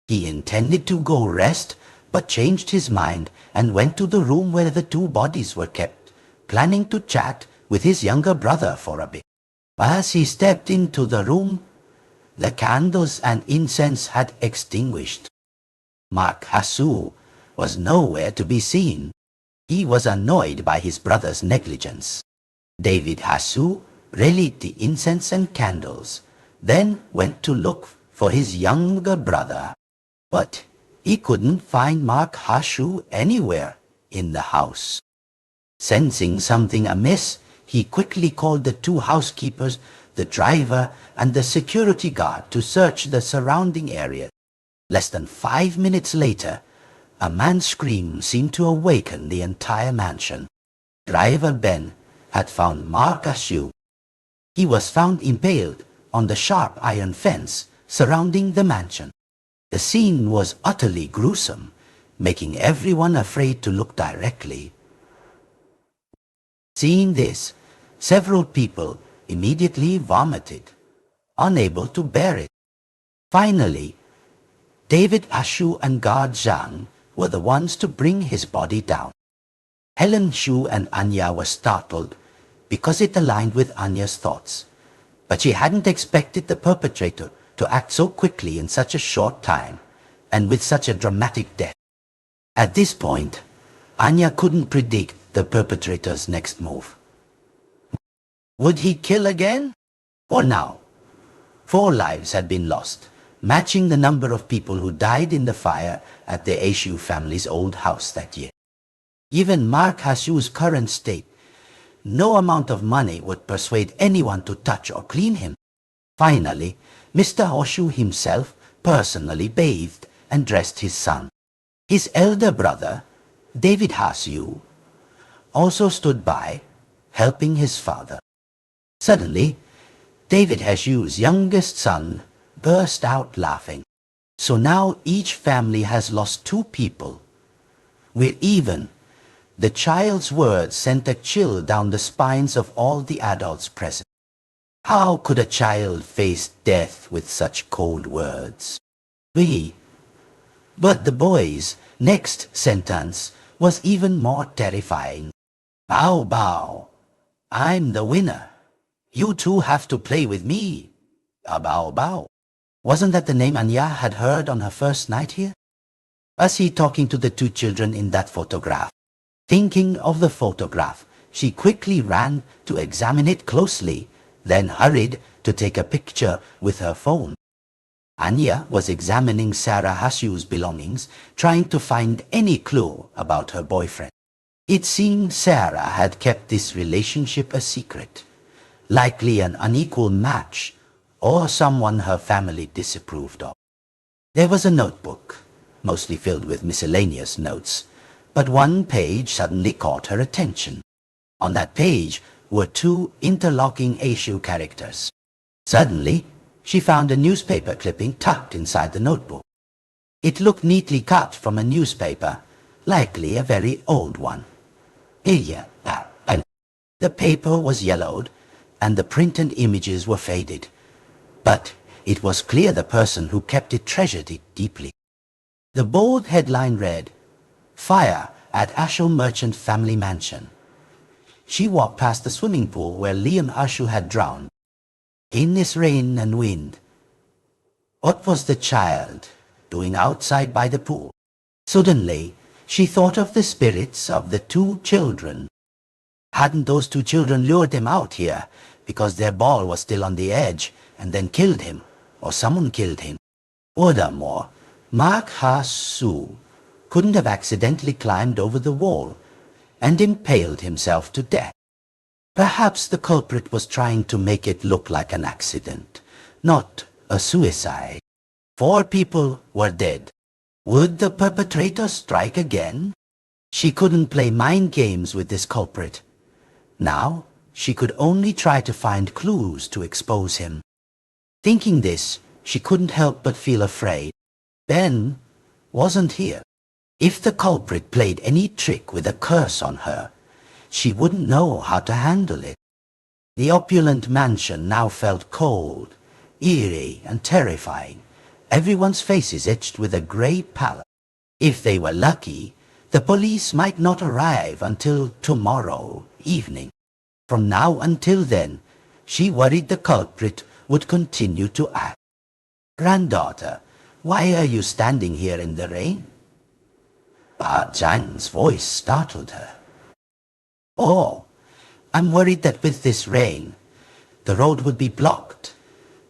He intended to go rest, but changed his mind and went to the room where the 2 bodies were kept, planning to chat with his younger brother for a bit. As he stepped into the room, the candles and incense had extinguished. Mark Hasu was nowhere to be seen. He was annoyed by his brother's negligence. David Hasu relit the incense and candles, then went to look for his younger brother. But he couldn't find Mark Hashu anywhere in the house. Sensing something amiss, he quickly called the two housekeepers, the driver, and the security guard to search the surrounding area. Less than 5 minutes later, a man's scream seemed to awaken the entire mansion. Driver Ben had found Mark Hashu. He was found impaled on the sharp iron fence surrounding the mansion. The scene was utterly gruesome, making everyone afraid to look directly. Seeing this, several people immediately vomited, unable to bear it. Finally, David Ashu and guard Zhang were the ones to bring his body down. Helen Shu and Anya were startled because it aligned with Anya's thoughts, but she hadn't expected the perpetrator to act so quickly in such a short time and with such a dramatic death. At this point, Anya couldn't predict the perpetrator's next move. Would he kill again? For now, 4 lives had been lost, matching the number of people who died in the fire at the Ashu family's old house that year. Given Mark Hashu's current state, no amount of money would persuade anyone to touch or clean him. Finally, Mr. Hashu himself personally bathed and dressed his son. His elder brother, David Hashu, also stood by, helping his father. Suddenly, David Hashu's youngest son burst out laughing. So now each family has lost 2 people. We're even. The child's words sent a chill down the spines of all the adults present. How could a child face death with such cold words? But the boy's next sentence was even more terrifying. Bow, bow. I'm the winner. You two have to play with me. Bow, bow. Wasn't that the name Anya had heard on her first night here? Was he talking to the 2 children in that photograph? Thinking of the photograph, she quickly ran to examine it closely, then hurried to take a picture with her phone. Anya was examining Sarah Hashu's belongings, trying to find any clue about her boyfriend. It seemed Sarah had kept this relationship a secret, likely an unequal match or someone her family disapproved of. There was a notebook, mostly filled with miscellaneous notes, but one page suddenly caught her attention. On that page were 2 interlocking Ashu characters. Suddenly, she found a newspaper clipping tucked inside the notebook. It looked neatly cut from a newspaper, likely a very old one. The paper was yellowed, and the printed images were faded. But it was clear the person who kept it treasured it deeply. The bold headline read, "Fire at Ashu Merchant Family Mansion." She walked past the swimming pool where Liam Ashu had drowned. In this rain and wind, what was the child doing outside by the pool? Suddenly, she thought of the spirits of the 2 children. Hadn't those 2 children lured him out here because their ball was still on the edge and then killed him, or someone killed him? Furthermore, Mark Ha-Su couldn't have accidentally climbed over the wall and impaled himself to death. Perhaps the culprit was trying to make it look like an accident, not a suicide. 4 people were dead. Would the perpetrator strike again? She couldn't play mind games with this culprit. Now, she could only try to find clues to expose him. Thinking this, she couldn't help but feel afraid. Ben wasn't here. If the culprit played any trick with a curse on her, she wouldn't know how to handle it. The opulent mansion now felt cold, eerie, and terrifying. Everyone's faces etched with a grey pallor. If they were lucky, the police might not arrive until tomorrow evening. From now until then, she worried the culprit would continue to act. "Granddaughter, why are you standing here in the rain?" Ba Zhang's voice startled her. "Oh, I'm worried that with this rain, the road would be blocked,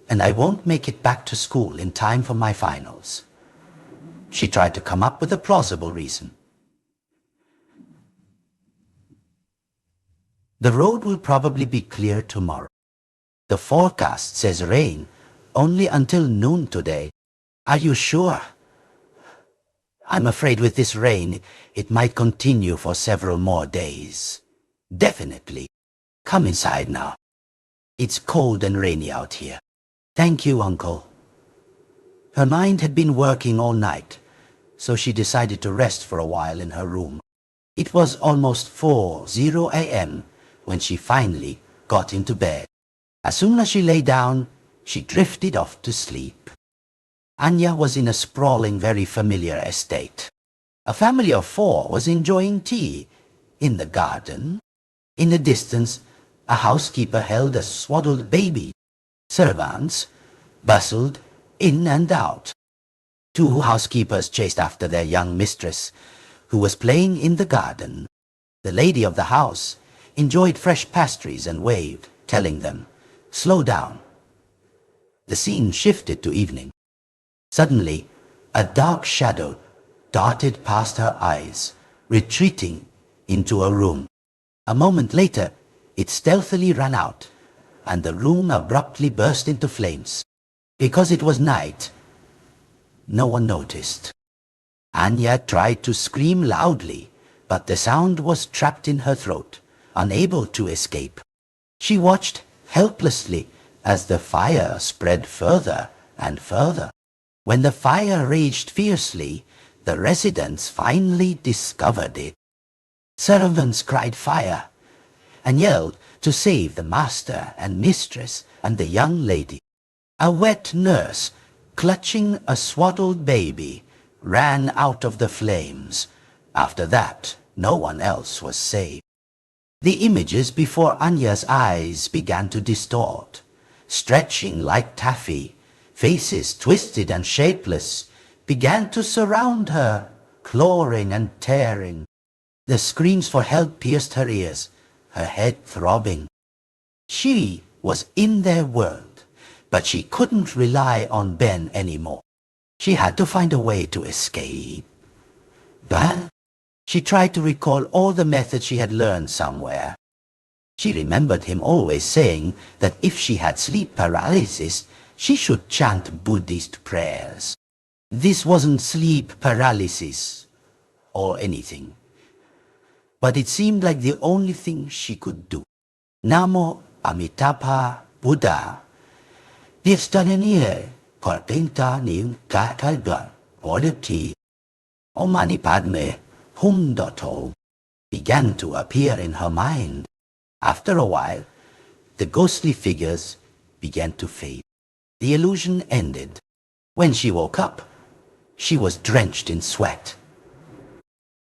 and I won't make it back to school in time for my finals." She tried to come up with a plausible reason. The road will probably be clear tomorrow. The forecast says rain only until noon today. Are you sure? I'm afraid with this rain, it might continue for several more days. Definitely. Come inside now. It's cold and rainy out here. Thank you, Uncle. Her mind had been working all night, so she decided to rest for a while in her room. It was almost 4:00 a.m. when she finally got into bed. As soon as she lay down, she drifted off to sleep. Anya was in a sprawling, very familiar estate. A family of 4 was enjoying tea in the garden. In the distance, a housekeeper held a swaddled baby. Servants bustled in and out. 2 housekeepers chased after their young mistress, who was playing in the garden. The lady of the house enjoyed fresh pastries and waved, telling them, "Slow down." The scene shifted to evening. Suddenly, a dark shadow darted past her eyes, retreating into a room. A moment later, it stealthily ran out, and the room abruptly burst into flames. Because it was night, no one noticed. Anya tried to scream loudly, but the sound was trapped in her throat, unable to escape. She watched helplessly as the fire spread further and further. When the fire raged fiercely, the residents finally discovered it. Servants cried fire and yelled to save the master and mistress and the young lady. A wet nurse, clutching a swaddled baby, ran out of the flames. After that, no one else was saved. The images before Anya's eyes began to distort, stretching like taffy. Faces twisted and shapeless began to surround her, clawing and tearing. The screams for help pierced her ears, her head throbbing. She was in their world, but she couldn't rely on Ben anymore. She had to find a way to escape. But she tried to recall all the methods she had learned somewhere. She remembered him always saying that if she had sleep paralysis, she should chant Buddhist prayers. This wasn't sleep paralysis or anything, but it seemed like the only thing she could do. Namo Amitabha Buddha. Distananier Kortenta Ning Kakalga Quality Omani Padme Humdoto began to appear in her mind. After a while, the ghostly figures began to fade. The illusion ended. When she woke up, she was drenched in sweat.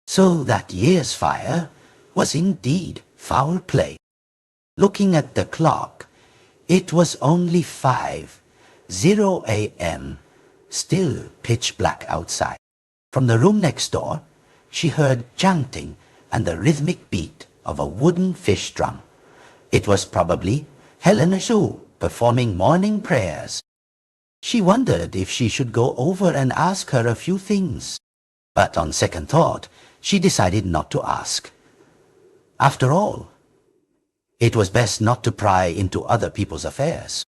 So that year's fire was indeed foul play. Looking at the clock, it was only 5:00 a.m., still pitch black outside. From the room next door, she heard chanting and the rhythmic beat of a wooden fish drum. It was probably Helena Shu performing morning prayers. She wondered if she should go over and ask her a few things. But on second thought, she decided not to ask. After all, it was best not to pry into other people's affairs.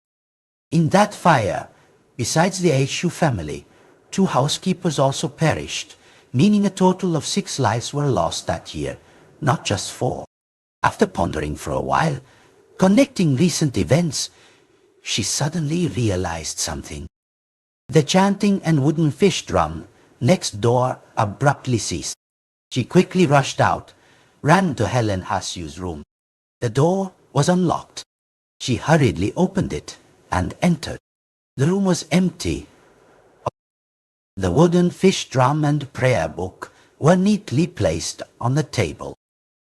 In that fire, besides the Aishu family, 2 housekeepers also perished, meaning a total of 6 lives were lost that year, not just 4. After pondering for a while, connecting recent events, she suddenly realized something. The chanting and wooden fish drum next door abruptly ceased. She quickly rushed out, ran to Helen Hasyu's room. The door was unlocked. She hurriedly opened it and entered. The room was empty. The wooden fish drum and prayer book were neatly placed on the table.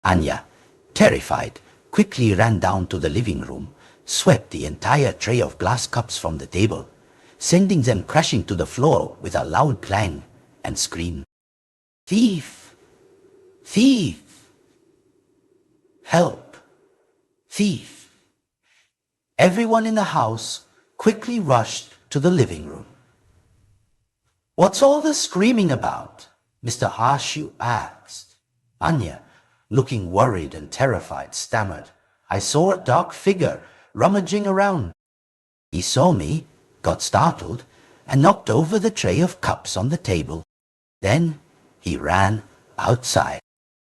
Anya, terrified, quickly ran down to the living room, swept the entire tray of glass cups from the table, sending them crashing to the floor with a loud clang, and screamed, "Thief! Thief! Help! Thief!" Everyone in the house quickly rushed to the living room. "What's all the screaming about?" Mr. Harshu asked. Anya, looking worried and terrified, stammered, "I saw a dark figure rummaging around. He saw me, got startled, and knocked over the tray of cups on the table. Then he ran outside."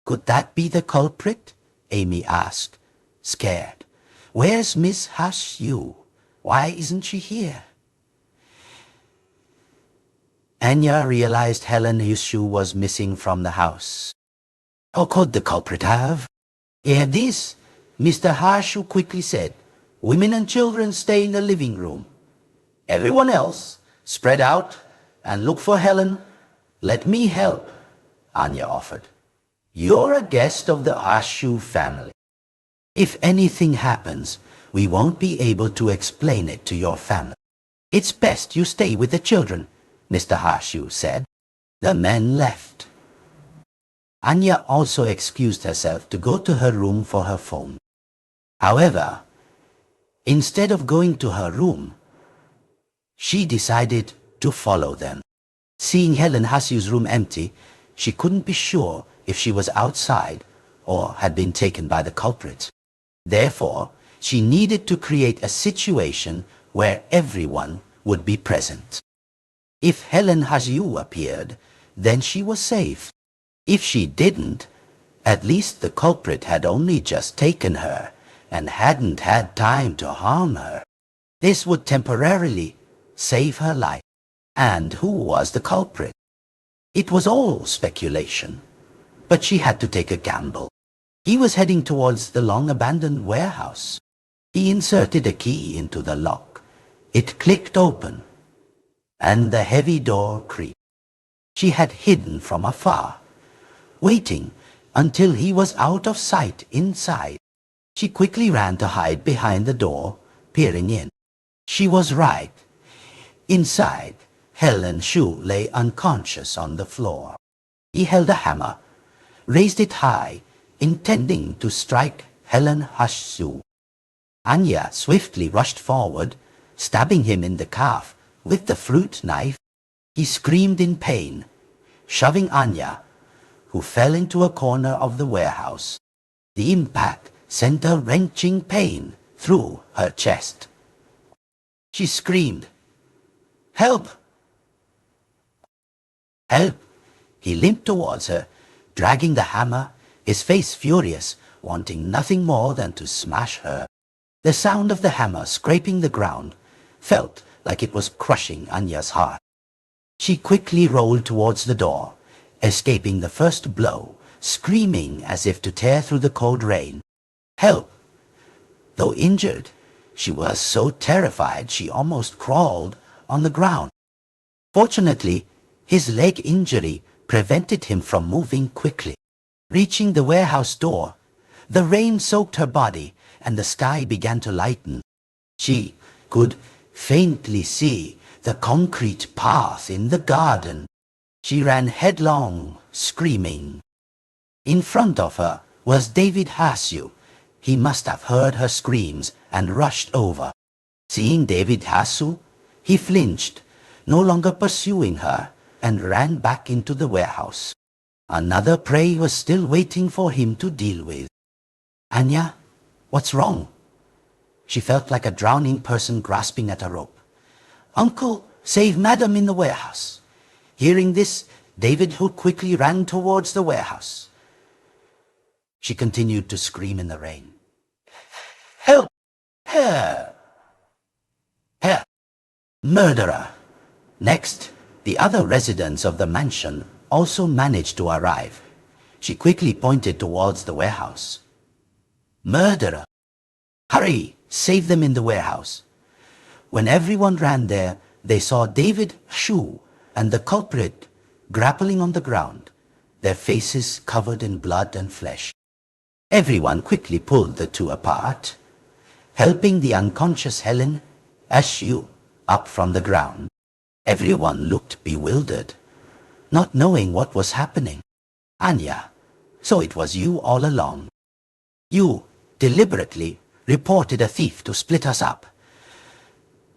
"Could that be the culprit?" Amy asked, scared. "Where's Miss Harshu? Why isn't she here?" Anya realized Helen Harshu was missing from the house. How could the culprit have? "Hear this," Mr. Harshu quickly said. "Women and children stay in the living room. Everyone else, spread out and look for Helen. Let me help," Anya offered. "You're a guest of the Harshu family. If anything happens, we won't be able to explain it to your family. It's best you stay with the children," Mr. Harshu said. The men left. Anya also excused herself to go to her room for her phone. However, instead of going to her room, she decided to follow them. Seeing Helen Harshu's room empty, she couldn't be sure if she was outside or had been taken by the culprit. Therefore, she needed to create a situation where everyone would be present. If Helen Harshu appeared, then she was safe. If she didn't, at least the culprit had only just taken her and hadn't had time to harm her. This would temporarily save her life. And who was the culprit? It was all speculation, but she had to take a gamble. He was heading towards the long-abandoned warehouse. He inserted a key into the lock. It clicked open, and the heavy door creaked. She had hidden from afar, waiting until he was out of sight inside. She quickly ran to hide behind the door, peering in. She was right. Inside, Helen Harshu lay unconscious on the floor. He held a hammer, raised it high, intending to strike Helen Harshu. Anya swiftly rushed forward, stabbing him in the calf with the fruit knife. He screamed in pain, shoving Anya, who fell into a corner of the warehouse. The impact sent a wrenching pain through her chest. She screamed, "Help! Help!" He limped towards her, dragging the hammer, his face furious, wanting nothing more than to smash her. The sound of the hammer scraping the ground felt like it was crushing Anya's heart. She quickly rolled towards the door, escaping the first blow, screaming as if to tear through the cold rain. Help! Though injured, she was so terrified she almost crawled on the ground. Fortunately, his leg injury prevented him from moving quickly. Reaching the warehouse door, the rain soaked her body and the sky began to lighten. She could faintly see the concrete path in the garden. She ran headlong, screaming. In front of her was David Harshu. He must have heard her screams and rushed over. Seeing David Harshu, he flinched, no longer pursuing her, and ran back into the warehouse. Another prey was still waiting for him to deal with. "Anya, what's wrong?" She felt like a drowning person grasping at a rope. "Uncle, save Madam in the warehouse." Hearing this, David Harshu quickly ran towards the warehouse. She continued to scream in the rain. "Help! Help! Help! Murderer!" Next, the other residents of the mansion also managed to arrive. She quickly pointed towards the warehouse. "Murderer! Hurry! Save them in the warehouse." When everyone ran there, they saw David Harshu and the culprit grappling on the ground, their faces covered in blood and flesh. Everyone quickly pulled the two apart, helping the unconscious Helen Harshu up from the ground. Everyone looked bewildered, not knowing what was happening. "Anya, so it was you all along. You deliberately reported a thief to split us up.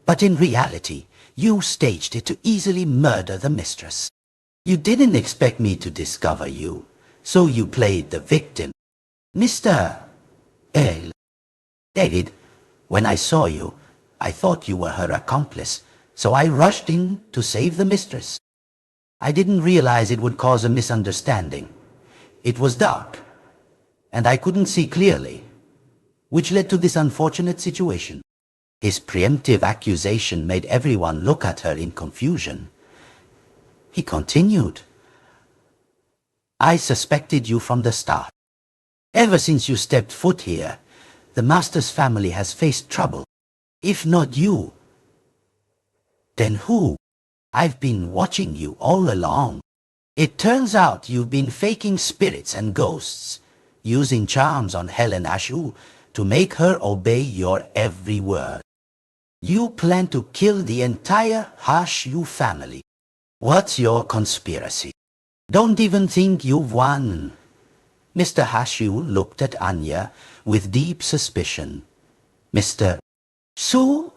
But in reality, You staged it to easily murder the mistress. You didn't expect me to discover you, so you played the victim. Mr. L. David, when I saw you, I thought you were her accomplice, so I rushed in to save the mistress. I didn't realize it would cause a misunderstanding. It was dark, and I couldn't see clearly, which led to this unfortunate situation. His preemptive accusation made everyone look at her in confusion. He continued, I suspected you from the start. Ever since you stepped foot here, the master's family has faced trouble. If not you, then who? I've been watching you all along. It turns out you've been faking spirits and ghosts, using charms on Helen Ashu to make her obey your every word. You plan to kill the entire Ashu family. What's your conspiracy? Don't even think you've won. Mr. Ashu looked at Anya with deep suspicion. Mr. Sue?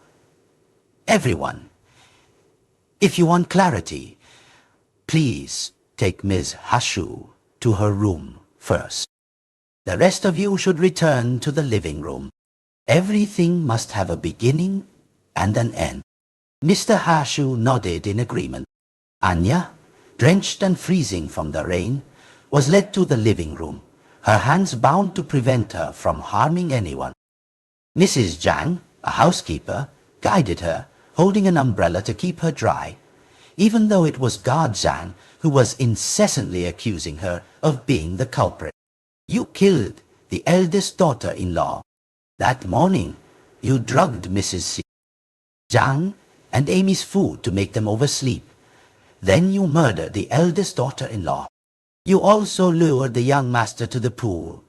Everyone, if you want clarity, please take Ms. Ashu to her room first. The rest of you should return to the living room. Everything must have a beginning and an end. Mr. Ashu nodded in agreement. Anya, drenched and freezing from the rain, was led to the living room, her hands bound to prevent her from harming anyone. Mrs. Zhang, a housekeeper, guided her, holding an umbrella to keep her dry, even though it was guard Zhang who was incessantly accusing her of being the culprit. You killed the eldest daughter-in-law. That morning, you drugged Mrs. Zhang and Amy's food to make them oversleep. Then you murdered the eldest daughter-in-law. You also lured the young master to the pool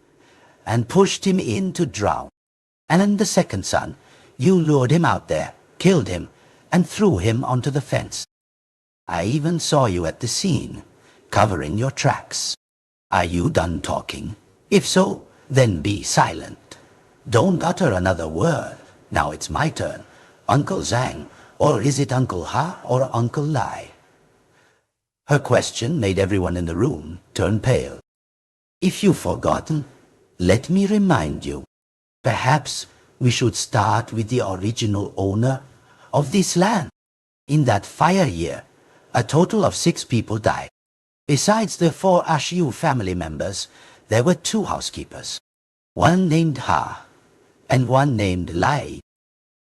and pushed him in to drown. And then the second son, you lured him out there, killed him, and threw him onto the fence. I even saw you at the scene, covering your tracks. Are you done talking? If so, then be silent. Don't utter another word. Now it's my turn. Uncle Zhang, or is it Uncle Ha or Uncle Lai? Her question made everyone in the room turn pale. If you've forgotten, let me remind you. Perhaps we should start with the original owner of this land. In that fire year, a total of 6 people died. Besides the 4 Ashu family members, there were 2 housekeepers. One named Ha, and one named Lai.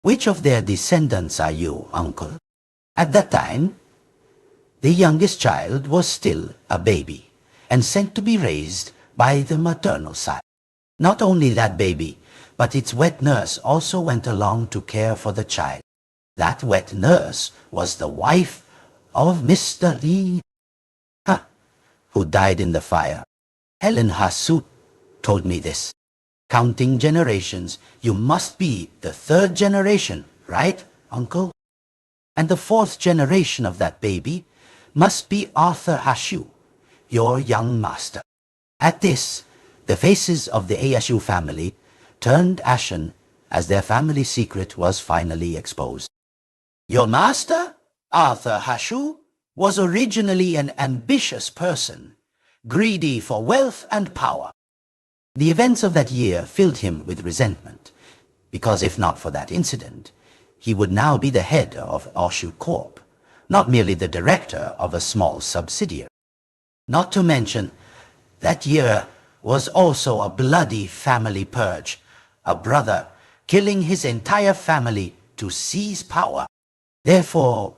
Which of their descendants are you, uncle? At that time, the youngest child was still a baby, and sent to be raised by the maternal side. Not only that baby, but its wet nurse also went along to care for the child. That wet nurse was the wife of Mr. Li, who died in the fire. Helen Hasu told me this. Counting generations, you must be the 3rd generation, right, uncle? And the 4th generation of that baby must be Arthur Ashu, your young master. At this, the faces of the Ashu family turned ashen as their family secret was finally exposed. Your master, Arthur Ashu, was originally an ambitious person, greedy for wealth and power. The events of that year filled him with resentment, because if not for that incident, he would now be the head of Ashu Corp, not merely the director of a small subsidiary. Not to mention, that year was also a bloody family purge, a brother killing his entire family to seize power. Therefore,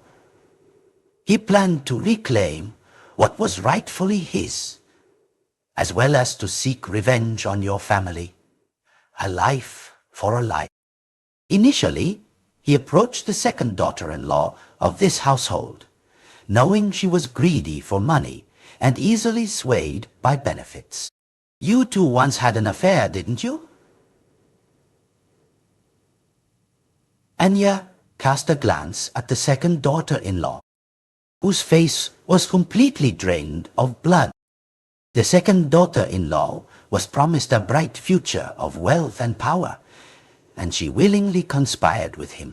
he planned to reclaim what was rightfully his, as well as to seek revenge on your family. A life for a life. Initially, he approached the second daughter-in-law of this household, knowing she was greedy for money and easily swayed by benefits. You two once had an affair, didn't you? Anya cast a glance at the second daughter-in-law, whose face was completely drained of blood. The second daughter-in-law was promised a bright future of wealth and power, and she willingly conspired with him.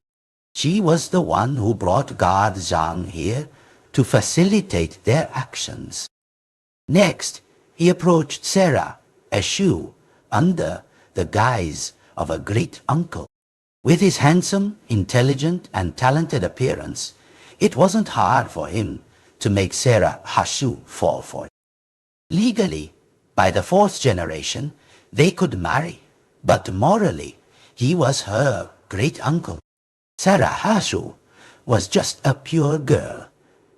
She was the one who brought guard Zhang here to facilitate their actions. Next, he approached Sarah, Eshu, under the guise of a great uncle. With his handsome, intelligent, and talented appearance, it wasn't hard for him to make Sarah Hashu fall for it. Legally, by the fourth generation, they could marry, but morally, he was her great uncle. Sarah Hashu was just a pure girl.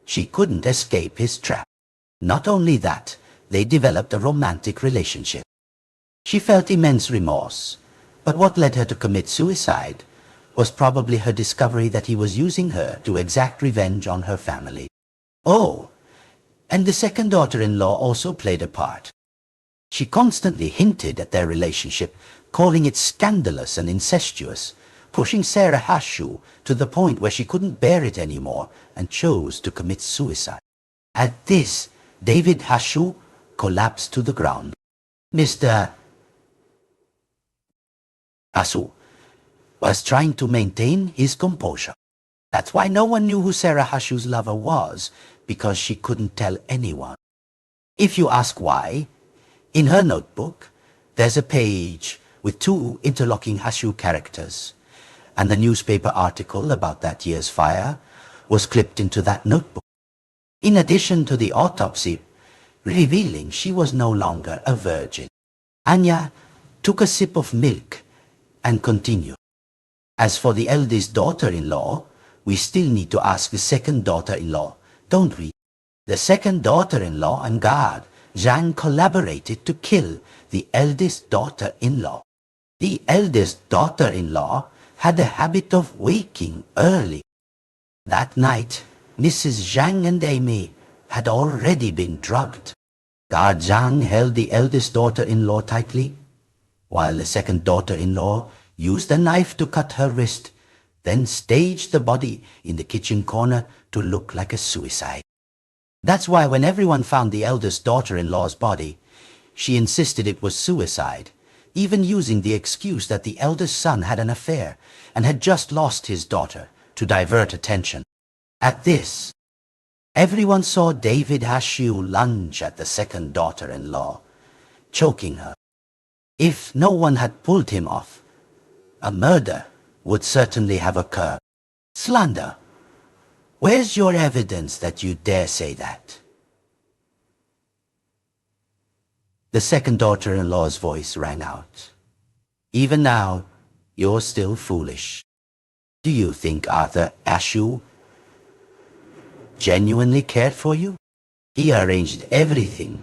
She couldn't escape his trap. Not only that, they developed a romantic relationship. She felt immense remorse, but what led her to commit suicide was probably her discovery that he was using her to exact revenge on her family. Oh, and the second daughter-in-law also played a part. She constantly hinted at their relationship, calling it scandalous and incestuous, pushing Sarah Hashu to the point where she couldn't bear it anymore and chose to commit suicide. At this, David Hashu collapsed to the ground. Mr. Hashu was trying to maintain his composure. That's why no one knew who Sarah Hashu's lover was, because she couldn't tell anyone. If you ask why, in her notebook, there's a page with 2 interlocking Hashu characters, and the newspaper article about that year's fire was clipped into that notebook. In addition to the autopsy revealing she was no longer a virgin. Anya took a sip of milk and continued. As for the eldest daughter-in-law, we still need to ask the second daughter-in-law, don't we? The second daughter-in-law and guard, Zhang, collaborated to kill the eldest daughter-in-law. The eldest daughter-in-law had a habit of waking early. That night, Mrs. Zhang and Amy had already been drugged. Guard Zhang held the eldest daughter-in-law tightly, while the second daughter-in-law used a knife to cut her wrist, then staged the body in the kitchen corner to look like a suicide. That's why when everyone found the eldest daughter-in-law's body, she insisted it was suicide, even using the excuse that the eldest son had an affair and had just lost his daughter to divert attention. At this, everyone saw David Hashu lunge at the second daughter-in-law, choking her. If no one had pulled him off, a murder would certainly have occurred. Slander. Where's your evidence that you dare say that? The second daughter-in-law's voice rang out. Even now, you're still foolish. Do you think Arthur Ashu genuinely cared for you? He arranged everything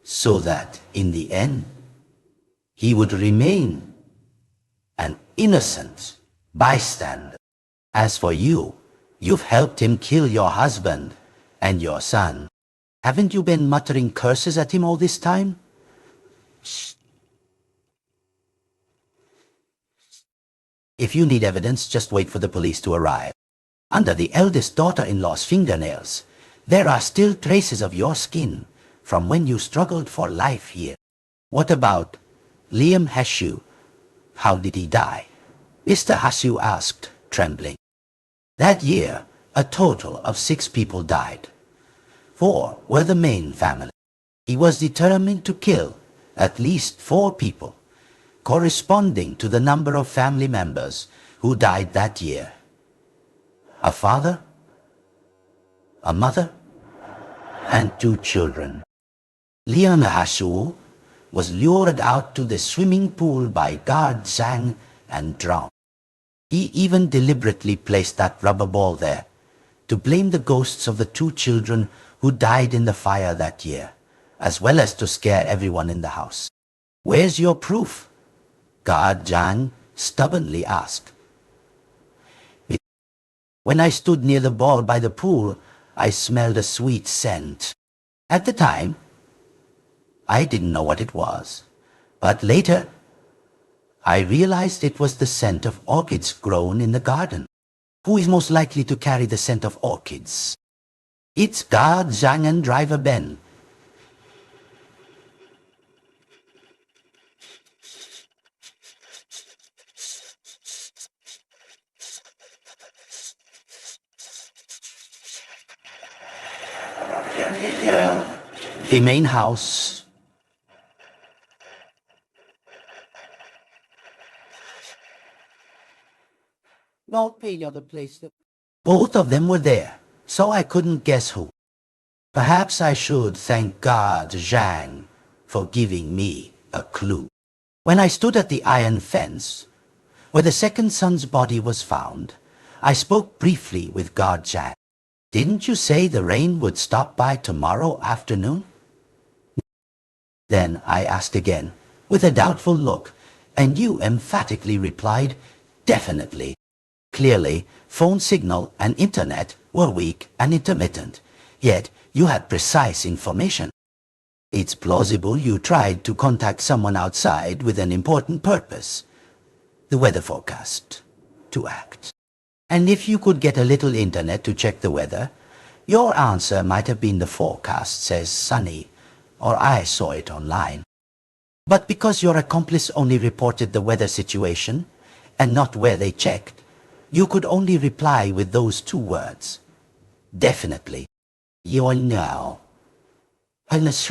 so that, in the end, he would remain an innocent bystander. As for you, you've helped him kill your husband and your son. Haven't you been muttering curses at him all this time? Shh. If you need evidence, just wait for the police to arrive. Under the eldest daughter-in-law's fingernails, there are still traces of your skin from when you struggled for life here. What about Liam Hashu? How did he die? Mr. Hashu asked, trembling. That year, a total of 6 people died. 4 were the main family. He was determined to kill at least 4 people, corresponding to the number of family members who died that year. A father, a mother, and 2 children. Liam Hashu was lured out to the swimming pool by guard Zhang and drowned. He even deliberately placed that rubber ball there to blame the ghosts of the 2 children who died in the fire that year, as well as to scare everyone in the house. Where's your proof? Guard Zhang stubbornly asked. When I stood near the ball by the pool, I smelled a sweet scent. At the time, I didn't know what it was, but later, I realized it was the scent of orchids grown in the garden. Who is most likely to carry the scent of orchids? It's guard Zhang and driver Ben. The main house. Not the other place. Both of them were there, so I couldn't guess who. Perhaps I should thank God Zhang for giving me a clue. When I stood at the iron fence, where the second son's body was found, I spoke briefly with God Zhang. Didn't you say the rain would stop by tomorrow afternoon? Then I asked again, with a doubtful look, and you emphatically replied, definitely. Clearly, phone signal and internet were weak and intermittent, yet you had precise information. It's plausible you tried to contact someone outside with an important purpose, the weather forecast, to act. And if you could get a little internet to check the weather, your answer might have been the forecast says sunny, or I saw it online. But because your accomplice only reported the weather situation, and not where they checked, you could only reply with those two words. Definitely. You're now. Since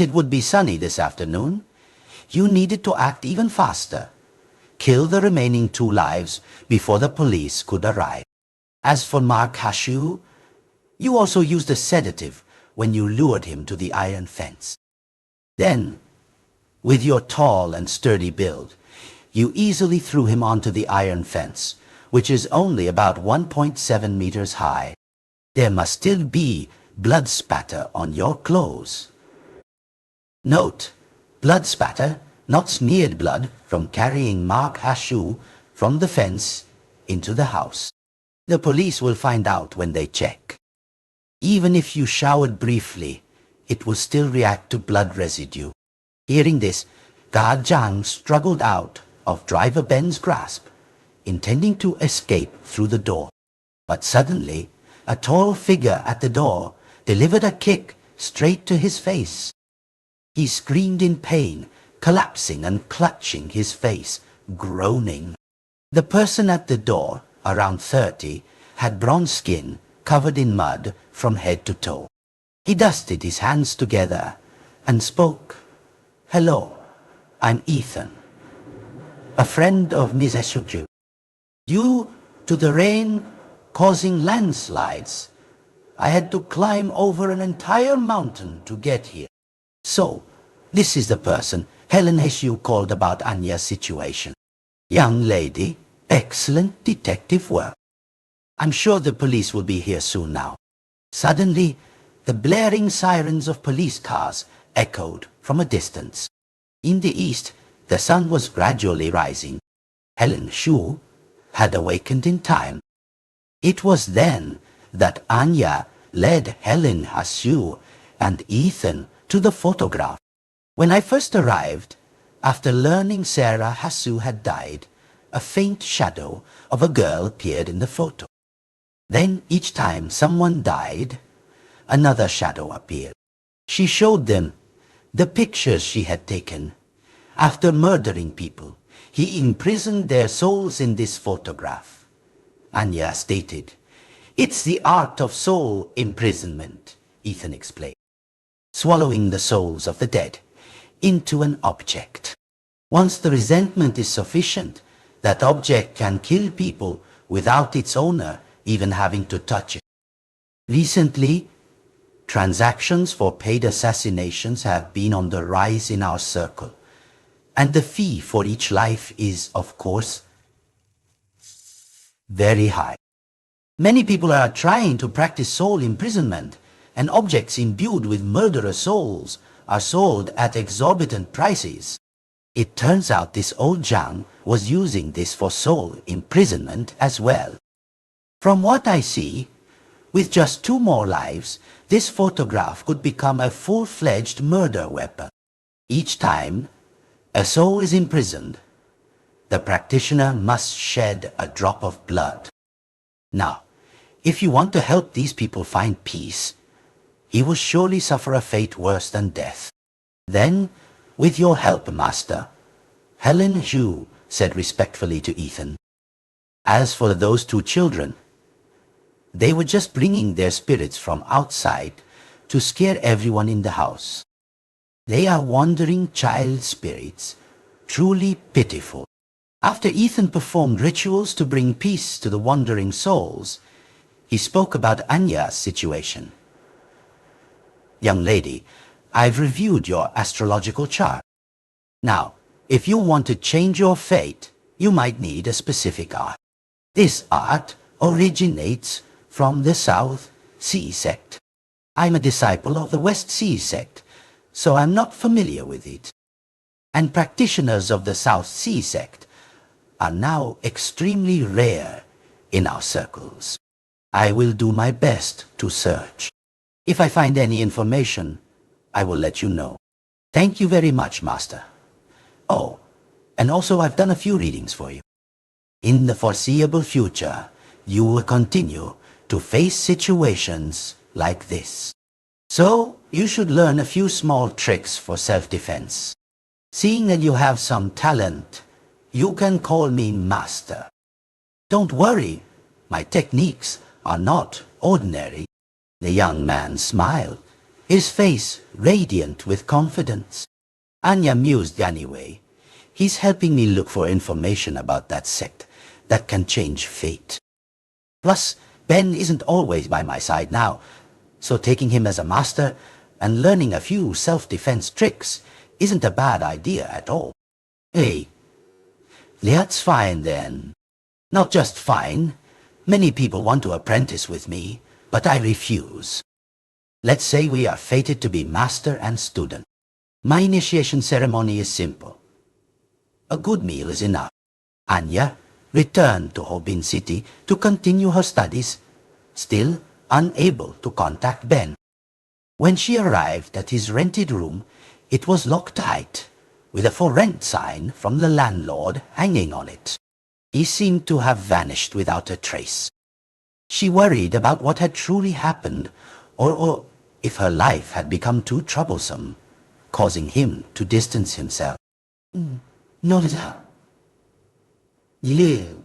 it would be sunny this afternoon, you needed to act even faster. Kill the remaining 2 lives before the police could arrive. As for Mark Hashu, you also used a sedative when you lured him to the iron fence. Then, with your tall and sturdy build, you easily threw him onto the iron fence, which is only about 1.7 meters high. There must still be blood spatter on your clothes. Note, blood spatter, not smeared blood from carrying Mark Hashu from the fence into the house. The police will find out when they check. Even if you showered briefly, it will still react to blood residue. Hearing this, Guard Zhang struggled out of Driver Ben's grasp, intending to escape through the door. But suddenly, a tall figure at the door delivered a kick straight to his face. He screamed in pain, collapsing and clutching his face, groaning. The person at the door, around 30, had bronze skin covered in mud from head to toe. He dusted his hands together and spoke. Hello, I'm Ethan, a friend of Ms. Eshuju. Due to the rain causing landslides, I had to climb over an entire mountain to get here. So, this is the person Helen Heshu called about Anya's situation. Young lady, excellent detective work. I'm sure the police will be here soon now. Suddenly, the blaring sirens of police cars echoed from a distance. In the east, the sun was gradually rising. Helen Shu had awakened in time. It was then that Anya led Helen Hashu and Ethan to the photograph. When I first arrived, after learning Sarah Hassu had died, a faint shadow of a girl appeared in the photo. Then each time someone died, another shadow appeared. She showed them the pictures she had taken. After murdering people, he imprisoned their souls in this photograph. Anya stated, "It's the art of soul imprisonment," Ethan explained. Swallowing the souls of the dead into an object. Once the resentment is sufficient, that object can kill people without its owner even having to touch it. Recently, transactions for paid assassinations have been on the rise in our circle, and the fee for each life is, of course, very high. Many people are trying to practice soul imprisonment, and objects imbued with murderous souls are sold at exorbitant prices. It turns out this old Zhang was using this for soul imprisonment as well. From what I see, with just 2 more lives, this photograph could become a full-fledged murder weapon. Each time a soul is imprisoned, the practitioner must shed a drop of blood. Now, if you want to help these people find peace, he will surely suffer a fate worse than death. Then, with your help, Master, Helen Zhu said respectfully to Ethan. As for those 2 children, They were just bringing their spirits from outside to scare everyone in the house. They are wandering child spirits, truly pitiful. After Ethan performed rituals to bring peace to the wandering souls, he spoke about Anya's situation. Young lady, I've reviewed your astrological chart. Now, if you want to change your fate, you might need a specific art. This art originates from the South Sea sect. I'm a disciple of the West Sea sect, so I'm not familiar with it. And practitioners of the South Sea sect are now extremely rare in our circles. I will do my best to search. If I find any information, I will let you know. Thank you very much, Master. Oh, and also I've done a few readings for you. In the foreseeable future, you will continue to face situations like this. So, you should learn a few small tricks for self-defense. Seeing that you have some talent, you can call me Master. Don't worry, my techniques are not ordinary. The young man smiled, his face radiant with confidence. Anya mused anyway. He's helping me look for information about that sect that can change fate. Plus, Ben isn't always by my side now, so taking him as a master and learning a few self-defense tricks isn't a bad idea at all. Hey, that's fine then. Not just fine. Many people want to apprentice with me, but I refuse. Let's say we are fated to be master and student. My initiation ceremony is simple. A good meal is enough. Anya returned to Hobin City to continue her studies, still unable to contact Ben. When she arrived at his rented room, it was locked tight, with a for rent sign from the landlord hanging on it. He seemed to have vanished without a trace. She worried about what had truly happened, or if her life had become too troublesome, causing him to distance himself. Nolita. Yile